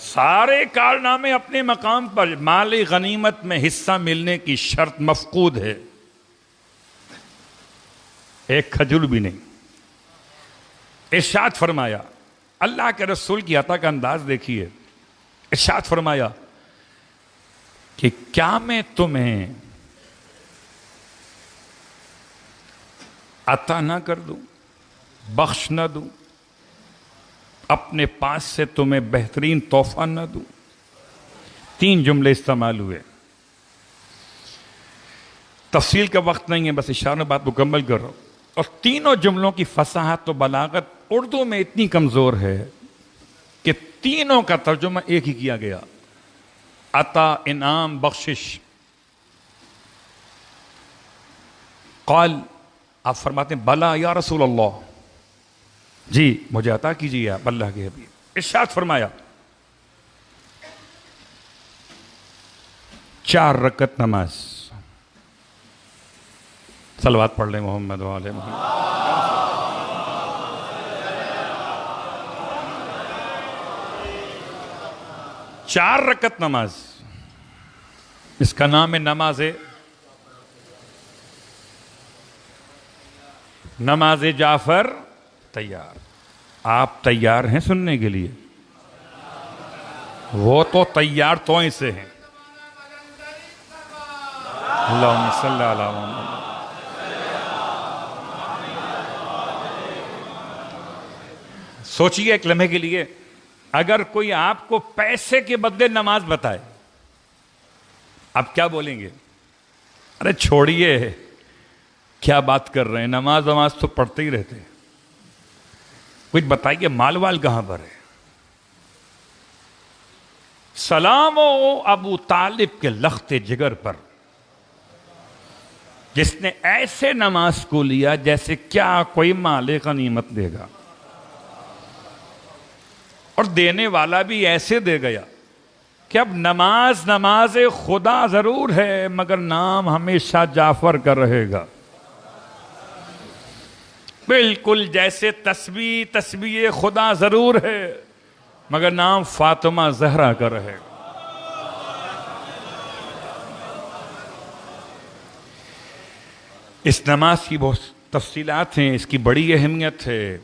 سارے کارنامے اپنے مقام پر، مال غنیمت میں حصہ ملنے کی شرط مفقود ہے، ایک کھجور بھی نہیں. ارشاد فرمایا، اللہ کے رسول کی عطا کا انداز دیکھیے. ارشاد فرمایا کہ کیا میں تمہیں عطا نہ کر دوں، بخش نہ دوں، اپنے پاس سے تمہیں بہترین تحفہ نہ دوں. 3 جملے استعمال ہوئے. تفصیل کا وقت نہیں ہے، بس اشارہ بات مکمل کر رہا ہوں. اور تینوں جملوں کی فصاحت و بلاغت اردو میں اتنی کمزور ہے کہ تینوں کا ترجمہ ایک ہی کیا گیا، عطا، انعام، بخشش. قال، آپ فرماتے ہیں بلا یا رسول اللہ، جی مجھے عطا کیجیے آپ اللہ کے حبیب. ارشاد فرمایا 4 رکعت نماز. صلوات پڑھ لیں محمد وآلہ محمد. 4 رکعت نماز، اس کا نام ہے نماز جعفر تیار. آپ تیار ہیں سننے کے لیے؟ وہ تو تیار توئیں سے ہیں. اللہم صلی علی محمد. سوچئے ایک لمحے کے لیے، اگر کوئی آپ کو پیسے کے بدلے نماز بتائے، آپ کیا بولیں گے؟ ارے چھوڑیے، کیا بات کر رہے ہیں، نماز تو پڑھتے ہی رہتے ہیں. کچھ بتائیے مال وال کہاں پر ہے؟ سلام و ابو طالب کے لخت جگر پر، جس نے ایسے نماز کو لیا جیسے کیا کوئی مال غنیمت دے گا، اور دینے والا بھی ایسے دے گیا کہ اب نماز خدا ضرور ہے، مگر نام ہمیشہ جعفر کا رہے گا. بالکل جیسے تسبیح خدا ضرور ہے، مگر نام فاطمہ زہرا کا رہے گا. اس نماز کی بہت تفصیلات ہیں، اس کی بڑی اہمیت ہے،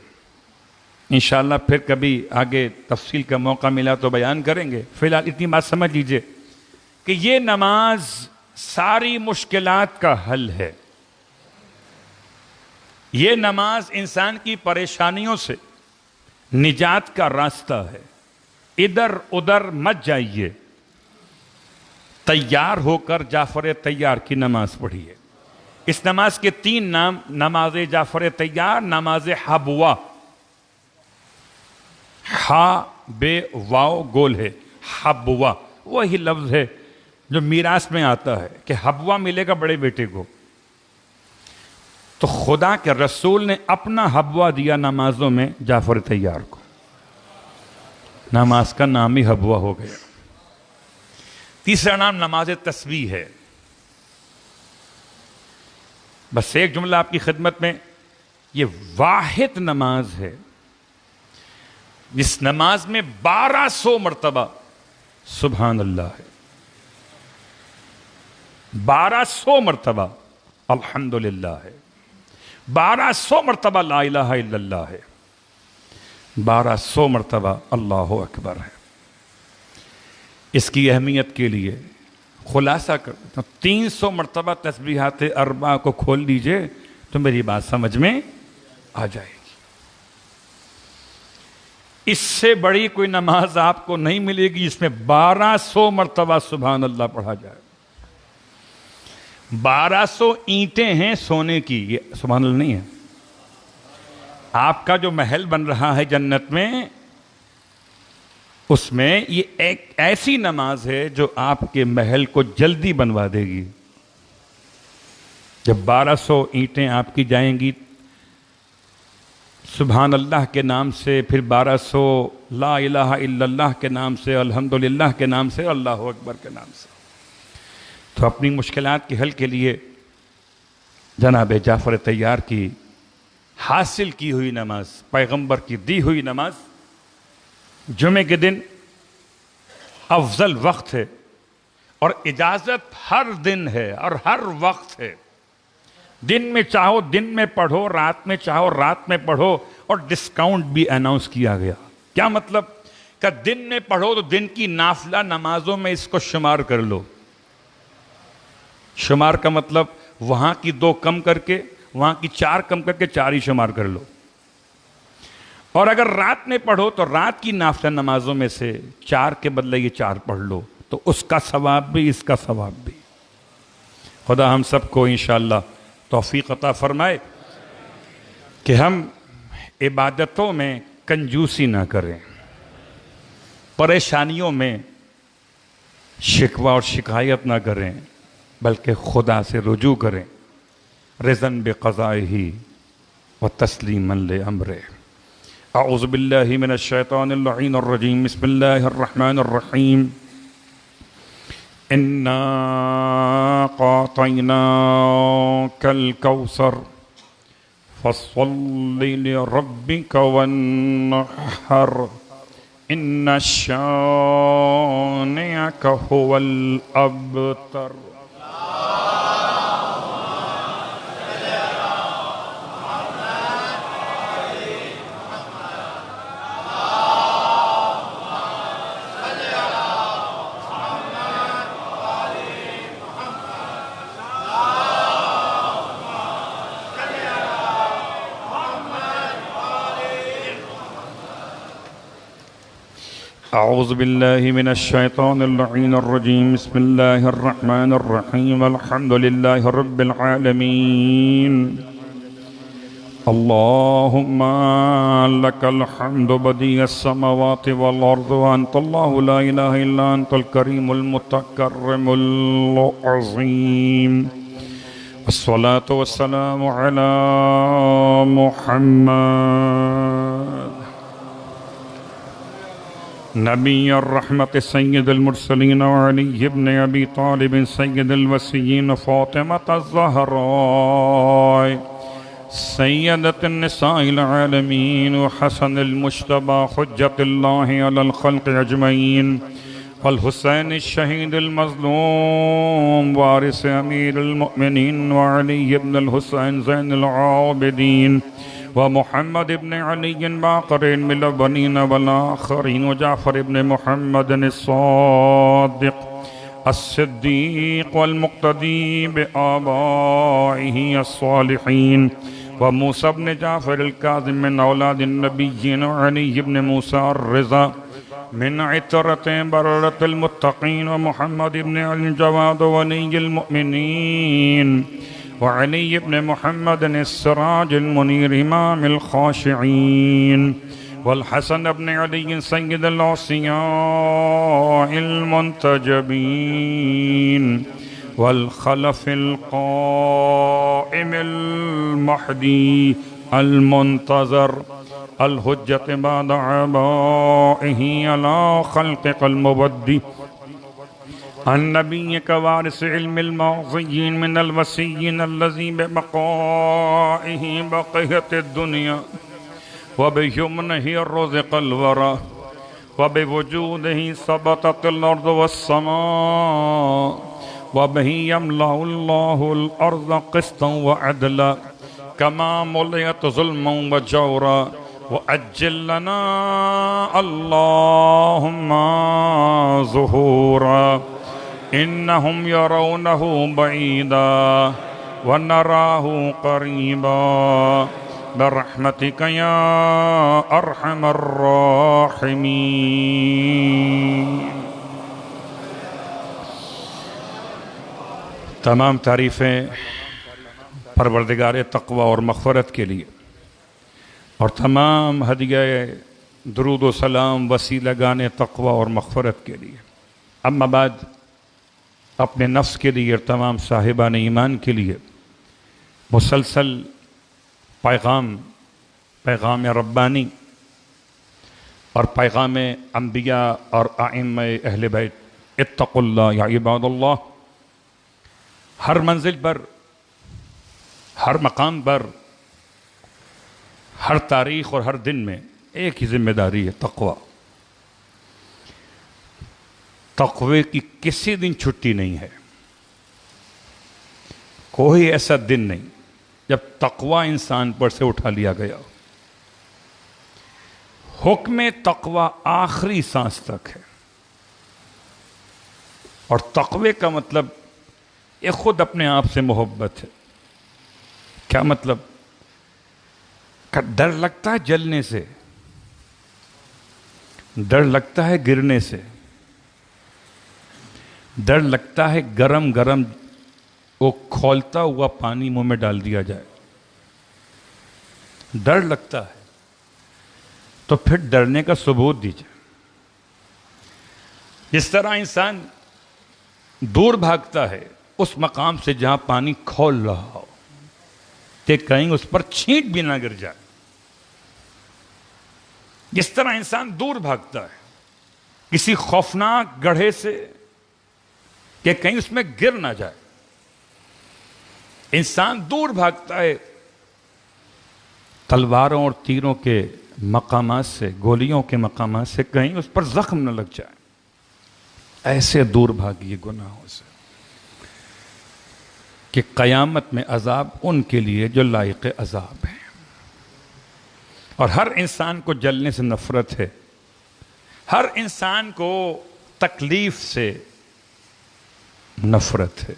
انشاءاللہ پھر کبھی آگے تفصیل کا موقع ملا تو بیان کریں گے۔ فی الحال اتنی بات سمجھ لیجئے کہ یہ نماز ساری مشکلات کا حل ہے، یہ نماز انسان کی پریشانیوں سے نجات کا راستہ ہے۔ ادھر ادھر مت جائیے، تیار ہو کر جعفر طیار کی نماز پڑھیے۔ اس نماز کے 3 نام: نماز جعفر طیار، نماز حبوہ، ہا بے واو گول ہے، حبوہ وہی لفظ ہے جو میراث میں آتا ہے کہ حبوہ ملے گا بڑے بیٹے کو، تو خدا کے رسول نے اپنا حبوہ دیا نمازوں میں جعفر طیار کو، نماز کا نام ہی حبوہ ہو گیا۔ تیسرا نام نماز تسبیح ہے۔ بس ایک جملہ آپ کی خدمت میں، یہ واحد نماز ہے جس نماز میں 1200 مرتبہ سبحان اللہ ہے، 1200 مرتبہ الحمدللہ ہے، 1200 مرتبہ لا الہ الا اللہ ہے، 1200 مرتبہ اللہ اکبر ہے۔ اس کی اہمیت کے لیے خلاصہ کر 300 مرتبہ تسبیحات اربعہ کو کھول لیجئے تو میری بات سمجھ میں آ جائے گی۔ اس سے بڑی کوئی نماز آپ کو نہیں ملے گی جس میں 1200 مرتبہ سبحان اللہ پڑھا جائے۔ 1200 اینٹیں ہیں سونے کی، یہ سبحان اللہ نہیں ہے۔ آپ کا جو محل بن رہا ہے جنت میں، اس میں یہ ایک ایسی نماز ہے جو آپ کے محل کو جلدی بنوا دے گی۔ جب 1200 اینٹیں آپ کی جائیں گی سبحان اللہ کے نام سے، پھر 1200 لا الہ الا اللہ کے نام سے، الحمدللہ کے نام سے، اللہ اکبر کے نام سے، تو اپنی مشکلات کے حل کے لیے جناب جعفر طیار کی حاصل کی ہوئی نماز، پیغمبر کی دی ہوئی نماز، جمعے کے دن افضل وقت ہے، اور اجازت ہر دن ہے اور ہر وقت ہے۔ دن میں چاہو دن میں پڑھو، رات میں چاہو رات میں پڑھو، اور ڈسکاؤنٹ بھی اناؤنس کیا گیا۔ کیا مطلب؟ کہ دن میں پڑھو تو دن کی نافلہ نمازوں میں اس کو شمار کر لو۔ شمار کا مطلب وہاں کی 2 کم کر کے، وہاں کی 4 کم کر کے 4 ہی شمار کر لو۔ اور اگر رات میں پڑھو تو رات کی نافلہ نمازوں میں سے 4 کے بدلے یہ 4 پڑھ لو، تو اس کا ثواب بھی اس کا ثواب بھی۔ خدا ہم سب کو انشاءاللہ توفیق عطا فرمائے کہ ہم عبادتوں میں کنجوسی نہ کریں، پریشانیوں میں شکوہ اور شکایت نہ کریں، بلکہ خدا سے رجوع کریں، رضاً بقضائہ و تسلیما لامرہ۔ اعوذ باللہ من الشیطان اللعین الرجیم، بسم اللہ الرحمن الرحیم۔ اِنَّا قَاطَعْنَاكَ الْكَوْثَرَ فَصَلِّ لِرَبِّكَ وَانْحَرْ إِنَّ شَانِئَكَ هُوَ الْأَبْتَرُ۔ اعوذ باللہ من الشیطان اللعین الرجیم، بسم اللہ الرحمن الرحیم، الحمد للہ رب العالمین، اللہم لک الحمد بدیع السماوات والارض، وانت اللہ لا الہ الا انت الکریم المتکرم العظیم، والصلاة والسلام علی محمد نبی الرحمت سید المرسلین، وعلی ابن ابی طالب سید الوسیین، فاطمة الزہراء سیدۃ النساء العالمین، وحسن المجتبی حجۃ اللہ علی الخلق اجمعین، والحسين الشهيد المظلوم وارث أمير المؤمنين وعلي بن الحسين زين العابدين ومحمد بن علي باقرين من الأولين والآخرين وجعفر بن محمد الصادق الصديق والمقتدي بآبائه الصالحين وموسى بن جعفر الكاظم من أولاد النبيين وعلي بن موسى الرضا من عترة بررة المتقين ومحمد بن علي الجواد ولي المؤمنين وعلي بن محمد السراج المنير إمام الخاشعين والحسن بن علي سيد الأوصياء المنتجبين والخلف القائم المهدي المنتظر الحجة بعد عبائه على خلقك المبدي النبي كوارث علم الماضيين من الوسيين الذي ببقائه بقيت الدنيا وبيمنه رزق الورى وبوجوده ثبتت الأرض والسماء وبه يملأ الله الأرض قسطا وعدلا كما ملئت ظلما وجورا وأجل لنا اللهم ظهورا إنهم يرونه بعيدا ونراه قريبا برحمتك يا أرحم الراحمين. تمام تعریفیں پروردگار تقوی اور مغفرت کے لیے، اور تمام ہدیہ درود و سلام وسیلہ گانے تقوی اور مغفرت کے لیے. اما بعد اپنے نفس کے لیے اور تمام صاحبان ایمان کے لیے مسلسل پیغام ربانی اور پیغام انبیاء اور ائمہ اہل بیت، اتقوا اللہ یا عباد اللہ. ہر منزل پر، ہر مقام پر، ہر تاریخ اور ہر دن میں ایک ہی ذمہ داری ہے، تقوی. تقوی کی کسی دن چھٹی نہیں ہے. کوئی ایسا دن نہیں جب تقوی انسان پر سے اٹھا لیا گیا. حکم تقوی آخری سانس تک ہے. اور تقوی کا مطلب یہ خود اپنے آپ سے محبت ہے. کیا مطلب؟ کہ ڈر لگتا ہے جلنے سے، ڈر لگتا ہے گرنے سے، ڈر لگتا ہے گرم گرم وہ کھولتا ہوا پانی منہ میں ڈال دیا جائے، ڈر لگتا ہے. تو پھر ڈرنے کا ثبوت دیجیے. جس طرح انسان دور بھاگتا ہے اس مقام سے جہاں پانی کھول رہا ہو کہ کہیں اس پر چھینٹ بھی نہ گر جائے، جس طرح انسان دور بھاگتا ہے کسی خوفناک گڑھے سے کہ کہیں اس میں گر نہ جائے، انسان دور بھاگتا ہے تلواروں اور تیروں کے مقامات سے، گولیوں کے مقامات سے، کہیں اس پر زخم نہ لگ جائے. ایسے دور بھاگیے گناہوں سے کہ قیامت میں عذاب ان کے لیے جو لائق عذاب ہیں. اور ہر انسان کو جلنے سے نفرت ہے، ہر انسان کو تکلیف سے نفرت ہے.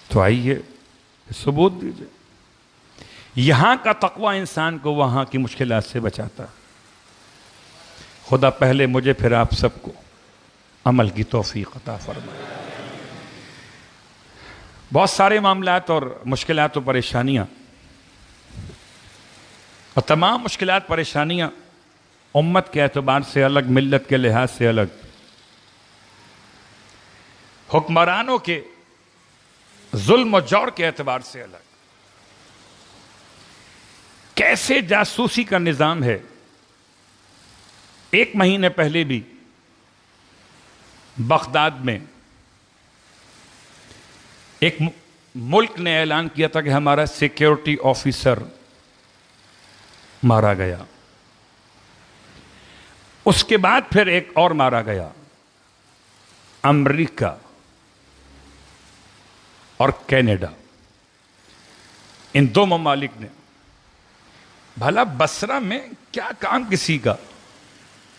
تو آئیے ثبوت دیجیے. یہاں کا تقوی انسان کو وہاں کی مشکلات سے بچاتا. خدا پہلے مجھے پھر آپ سب کو عمل کی توفیق عطا فرمائے. بہت سارے معاملات اور مشکلات و پریشانیاں، اور تمام مشکلات پریشانیاں امت کے اعتبار سے الگ، ملت کے لحاظ سے الگ، حکمرانوں کے ظلم و جور کے اعتبار سے الگ. کیسے جاسوسی کا نظام ہے. ایک مہینے پہلے بھی بغداد میں ایک ملک نے اعلان کیا تھا کہ ہمارا سیکیورٹی آفیسر مارا گیا. اس کے بعد پھر ایک اور مارا گیا. امریکہ اور کینیڈا، ان دو ممالک نے، بھلا بصرہ میں کیا کام کسی کا،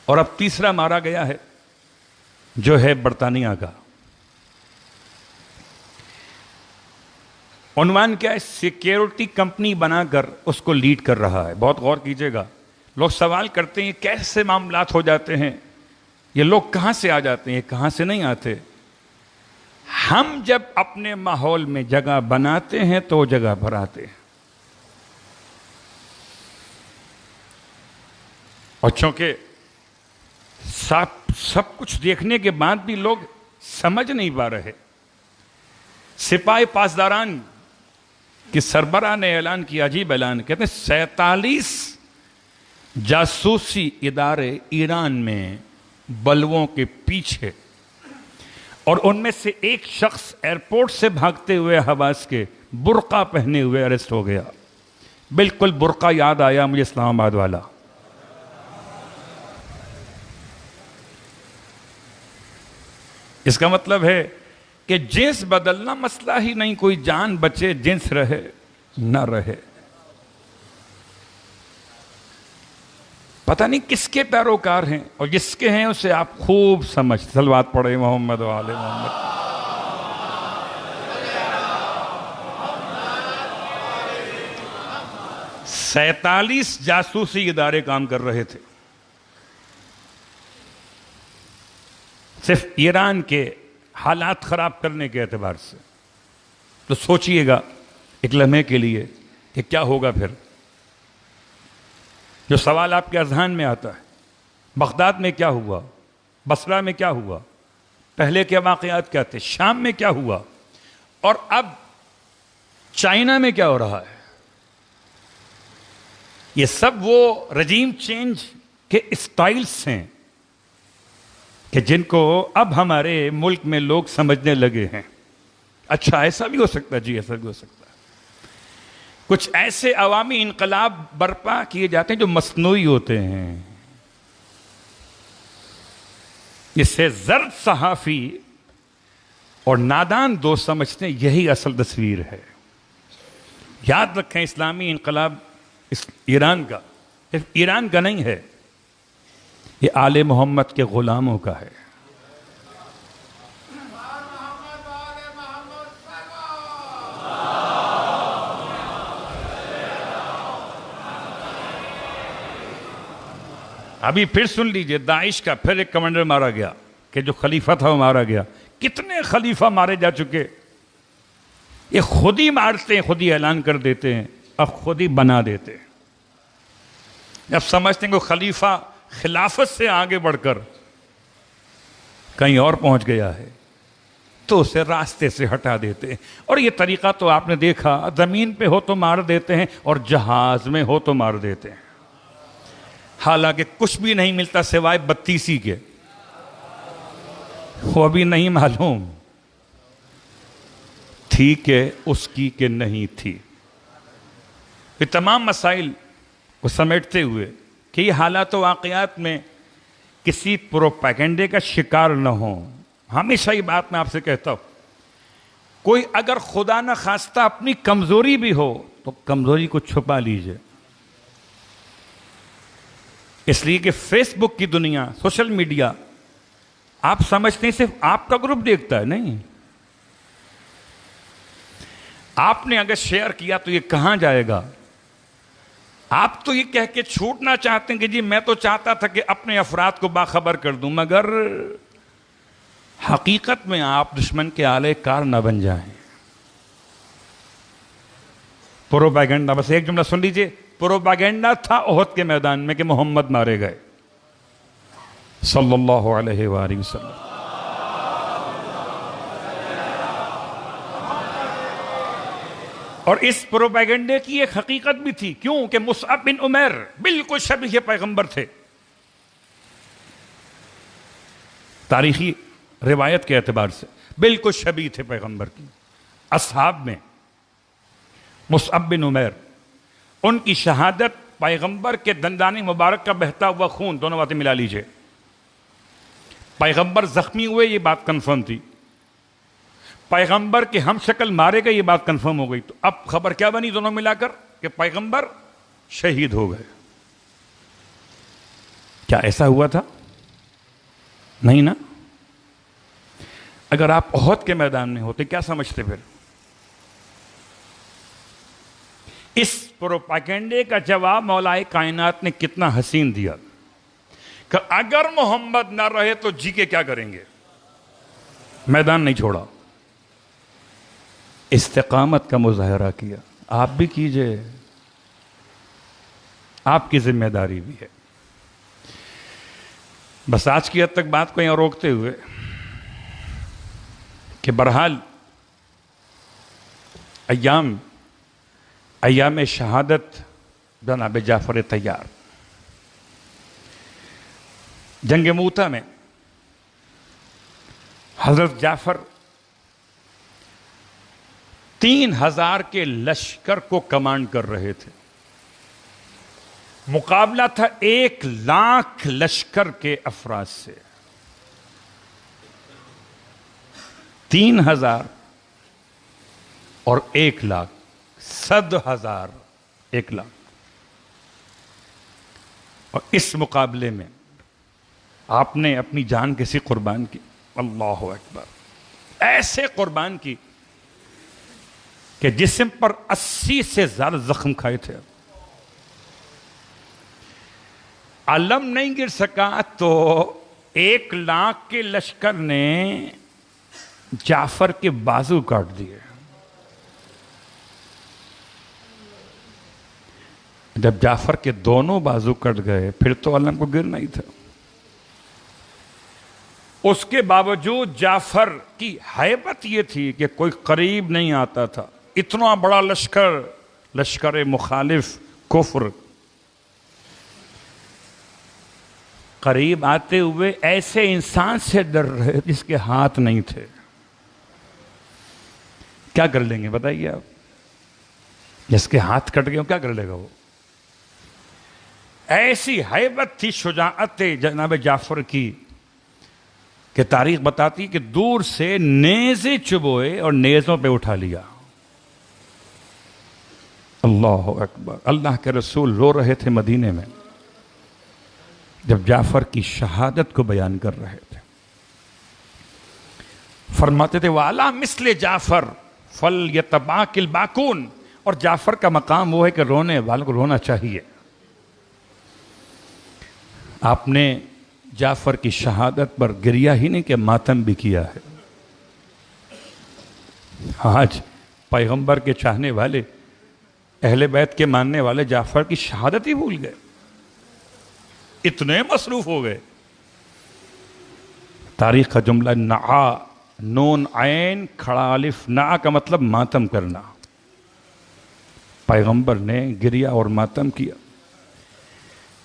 اور اب تیسرا مارا گیا ہے جو ہے برطانیہ کا۔ عنوان کیا ہے؟ سیکیورٹی کمپنی بنا کر اس کو لیڈ کر رہا ہے۔ بہت غور کیجئے گا، لوگ سوال کرتے ہیں یہ کیسے معاملات ہو جاتے ہیں، یہ لوگ کہاں سے آ جاتے ہیں، یہ کہاں سے نہیں آتے۔ ہم جب اپنے ماحول میں جگہ بناتے ہیں تو وہ جگہ پر آتے ہیں، اور چونکہ سب کچھ دیکھنے کے بعد بھی لوگ سمجھ نہیں پا رہے۔ سپاہی پاسداران کی سربراہ نے اعلان کیا، عجیب اعلان، کہتے ہیں 47 جاسوسی ادارے ایران میں بلووں کے پیچھے، اور ان میں سے ایک شخص ایئرپورٹ سے بھاگتے ہوئے حواس کے برقع پہنے ہوئے اریسٹ ہو گیا۔ بالکل برقع یاد آیا مجھے، اسلام آباد والا۔ اس کا مطلب ہے کہ جنس بدلنا مسئلہ ہی نہیں، کوئی جان بچے، جنس رہے نہ رہے۔ پتہ نہیں کس کے پیروکار ہیں، اور جس کے ہیں اسے آپ خوب سمجھ۔ صلوات پڑھے محمد و آل محمد۔ سینتالیس جاسوسی ادارے کام کر رہے تھے صرف ایران کے حالات خراب کرنے کے اعتبار سے۔ تو سوچئے گا ایک لمحے کے لیے کہ کیا ہوگا پھر۔ جو سوال آپ کے اذہان میں آتا ہے، بغداد میں کیا ہوا، بصرہ میں کیا ہوا، پہلے کے واقعات کیا تھے، شام میں کیا ہوا، اور اب چائنا میں کیا ہو رہا ہے، یہ سب وہ رجیم چینج کے اسٹائلز ہیں کہ جن کو اب ہمارے ملک میں لوگ سمجھنے لگے ہیں۔ اچھا ایسا بھی ہو سکتا ہے، جی ایسا بھی ہو سکتا ہے۔ کچھ ایسے عوامی انقلاب برپا کیے جاتے ہیں جو مصنوعی ہوتے ہیں۔ اس سے زرد صحافی اور نادان دوست سمجھتے ہیں یہی اصل تصویر ہے۔ یاد رکھیں، اسلامی انقلاب ایران کا صرف ایران کا نہیں ہے، یہ آل محمد کے غلاموں کا ہے۔ ابھی پھر سن لیجئے، داعش کا پھر ایک کمانڈر مارا گیا کہ جو خلیفہ تھا وہ مارا گیا۔ کتنے خلیفہ مارے جا چکے، یہ خود ہی مارتے ہیں، خود ہی اعلان کر دیتے ہیں، اب خود ہی بنا دیتے ہیں۔ جب سمجھتے ہیں کہ خلیفہ خلافت سے آگے بڑھ کر کہیں اور پہنچ گیا ہے تو اسے راستے سے ہٹا دیتے ہیں۔ اور یہ طریقہ تو آپ نے دیکھا، زمین پہ ہو تو مار دیتے ہیں اور جہاز میں ہو تو مار دیتے ہیں، حالانکہ کچھ بھی نہیں ملتا سوائے 32 کے۔ وہ ابھی نہیں معلوم تھی کہ اس کی کہ نہیں تھی۔ یہ تمام مسائل کو سمیٹتے ہوئے کہ یہ حالات و واقعات میں کسی پروپیگنڈے کا شکار نہ ہوں۔ ہمیشہ یہ بات میں آپ سے کہتا ہوں، کوئی اگر خدا نہ خواستہ اپنی کمزوری بھی ہو تو کمزوری کو چھپا لیجئے، اس لیے کہ فیس بک کی دنیا، سوشل میڈیا، آپ سمجھتے ہیں صرف آپ کا گروپ دیکھتا ہے، نہیں۔ آپ نے اگر شیئر کیا تو یہ کہاں جائے گا؟ آپ تو یہ کہہ کے چھوٹنا چاہتے ہیں کہ جی میں تو چاہتا تھا کہ اپنے افراد کو باخبر کر دوں، مگر حقیقت میں آپ دشمن کے آلے کار نہ بن جائیں۔ پروپیگنڈا، بس ایک جملہ سن لیجئے، پروپیگنڈا تھا احد کے میدان میں کہ محمد مارے گئے صلی اللہ علیہ وآلہ وسلم۔ اور اس پروپیگنڈے کی ایک حقیقت بھی تھی، کیوں کہ مصعب بن عمیر بالکل شبیہ پیغمبر تھے۔ تاریخی روایت کے اعتبار سے بالکل شبیہ تھے پیغمبر کی۔ اصحاب میں مصعب بن عمیر، ان کی شہادت، پیغمبر کے دندان مبارک کا بہتا ہوا خون، دونوں باتیں ملا لیجئے، پیغمبر زخمی ہوئے یہ بات کنفرم تھی، پیغمبر کے ہم شکل مارے گئے یہ بات کنفرم ہو گئی، تو اب خبر کیا بنی دونوں ملا کر کہ پیغمبر شہید ہو گئے۔ کیا ایسا ہوا تھا؟ نہیں نا۔ اگر آپ احد کے میدان میں ہوتے کیا سمجھتے پھر؟ اس پروپیگنڈے کا جواب مولا کائنات نے کتنا حسین دیا کہ اگر محمد نہ رہے تو جی کے کیا کریں گے؟ میدان نہیں چھوڑا، استقامت کا مظاہرہ کیا۔ آپ بھی کیجئے، آپ کی ذمہ داری بھی ہے۔ بس آج کی حد تک بات کو یہاں روکتے ہوئے کہ بہرحال ایام شہادت جناب جعفر طیار، جنگ موتا میں حضرت جعفر 3000 کے لشکر کو کمانڈ کر رہے تھے، مقابلہ تھا 1,00,000 لشکر کے افراد سے۔ 3000 اور 1,00,000، 100,000، 1,00,000۔ اور اس مقابلے میں آپ نے اپنی جان کیسی قربان کی؟ اللہ اکبر، ایسے قربان کی کہ جسم پر 80 سے زیادہ زخم کھائے تھے، علم نہیں گر سکا تو 1,00,000 کے لشکر نے جعفر کے بازو کاٹ دیے۔ جب جعفر کے دونوں بازو کٹ گئے پھر تو علم کو گرنا ہی تھا۔ اس کے باوجود جعفر کی ہیبت یہ تھی کہ کوئی قریب نہیں آتا تھا، اتنا بڑا لشکر مخالف کفر، قریب آتے ہوئے ایسے انسان سے ڈر رہے جس کے ہاتھ نہیں تھے۔ کیا کر لیں گے بتائیے آپ؟ جس کے ہاتھ کٹ گئے کیا کر لے گا وہ؟ ایسی ہیبت تھی شجاعت جناب جعفر کی کہ تاریخ بتاتی کہ دور سے نیزے چبوئے اور نیزوں پہ اٹھا لیا۔ اللہ اکبر۔ اللہ کے رسول رو رہے تھے مدینے میں جب جعفر کی شہادت کو بیان کر رہے تھے، فرماتے تھے وَعَلَى مِثْلِ جعفر فَلْيَتَبَاكِ الْبَاكُونَ، اور جعفر کا مقام وہ ہے کہ رونے والوں کو رونا چاہیے۔ آپ نے جعفر کی شہادت پر گریا ہی نہیں کہ ماتم بھی کیا ہے۔ آج پیغمبر کے چاہنے والے، اہل بیت کے ماننے والے جعفر کی شہادت ہی بھول گئے، اتنے مصروف ہو گئے۔ تاریخ کا جملہ نعا، نون عین کھڑا الف نعا کا مطلب ماتم کرنا۔ پیغمبر نے گریا اور ماتم کیا۔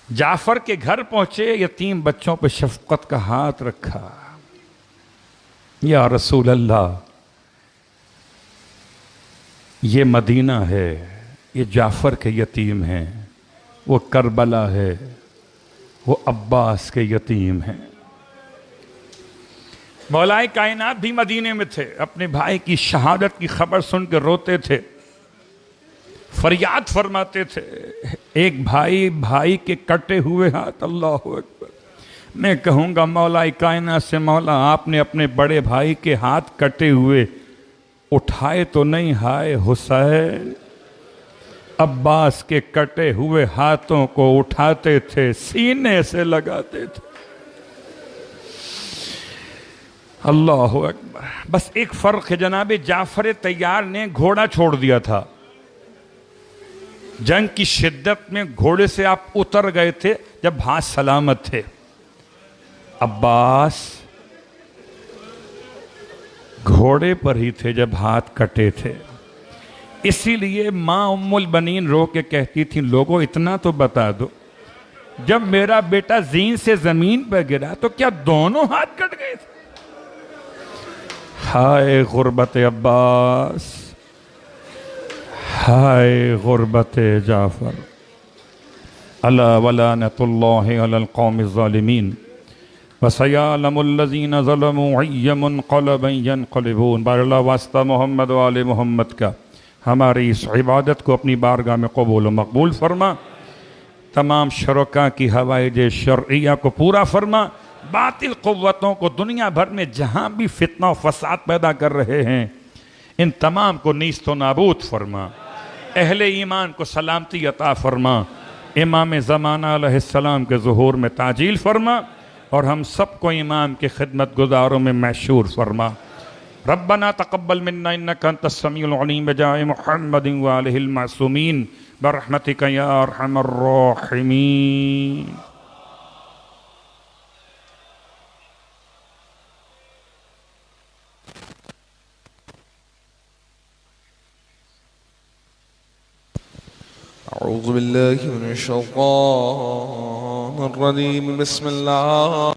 جعفر کے گھر پہنچے، یتیم بچوں پہ شفقت کا ہاتھ رکھا، یا رسول اللہ یہ مدینہ ہے، یہ جعفر کے یتیم ہیں، وہ کربلا ہے، وہ عباس کے یتیم ہیں۔ مولا کائنات بھی مدینے میں تھے، اپنے بھائی کی شہادت کی خبر سن کے روتے تھے، فریاد فرماتے تھے۔ ایک بھائی کے کٹے ہوئے ہاتھ، اللہ اکبر، میں کہوں گا مولا کائنات سے، مولا آپ نے اپنے بڑے بھائی کے ہاتھ کٹے ہوئے اٹھائے تو نہیں، ہائے حسین، عباس کے کٹے ہوئے ہاتھوں کو اٹھاتے تھے، سینے سے لگاتے تھے۔ اللہ اکبر۔ بس ایک فرق ہے، جناب جعفر طیار نے گھوڑا چھوڑ دیا تھا۔ جنگ کی شدت میں گھوڑے سے آپ اتر گئے تھے جب ہاتھ سلامت تھے۔ عباس گھوڑے پر ہی تھے جب ہاتھ کٹے تھے۔ اسی لیے ماں ام البنین رو کے کہتی تھی، لوگوں اتنا تو بتا دو، جب میرا بیٹا زین سے زمین پر گرا تو کیا دونوں ہاتھ کٹ گئے تھے؟ ہائے غربت عباس، ہائے غربت جعفر، الا ولعنۃ اللہ علی القوم الظالمین۔ وَسَيَعْلَمُ الَّذِينَ ظَلَمُوا أَيَّ مُنقَلَبٍ يَنقَلِبُونَ۔ بار اللہ واسطہ محمد و آل محمد کا ہماری اس عبادت کو اپنی بارگاہ میں قبول و مقبول فرما، تمام شرکا کی حوائج شرعیہ کو پورا فرما، باطل قوتوں کو دنیا بھر میں جہاں بھی فتنہ و فساد پیدا کر رہے ہیں ان تمام کو نیست و نابود فرما، اہل ایمان کو سلامتی عطا فرما، امام زمانہ علیہ السلام کے ظہور میں تعجیل فرما، اور ہم سب کو امام کے خدمت گزاروں میں محشور فرما۔ ربنا تقبل منا انك انت السميع العليم بجاه محمد وآله المعصومين برحمتك يا ارحم الراحمين۔ أعوذ بالله من الشيطان الرجيم، بسم الله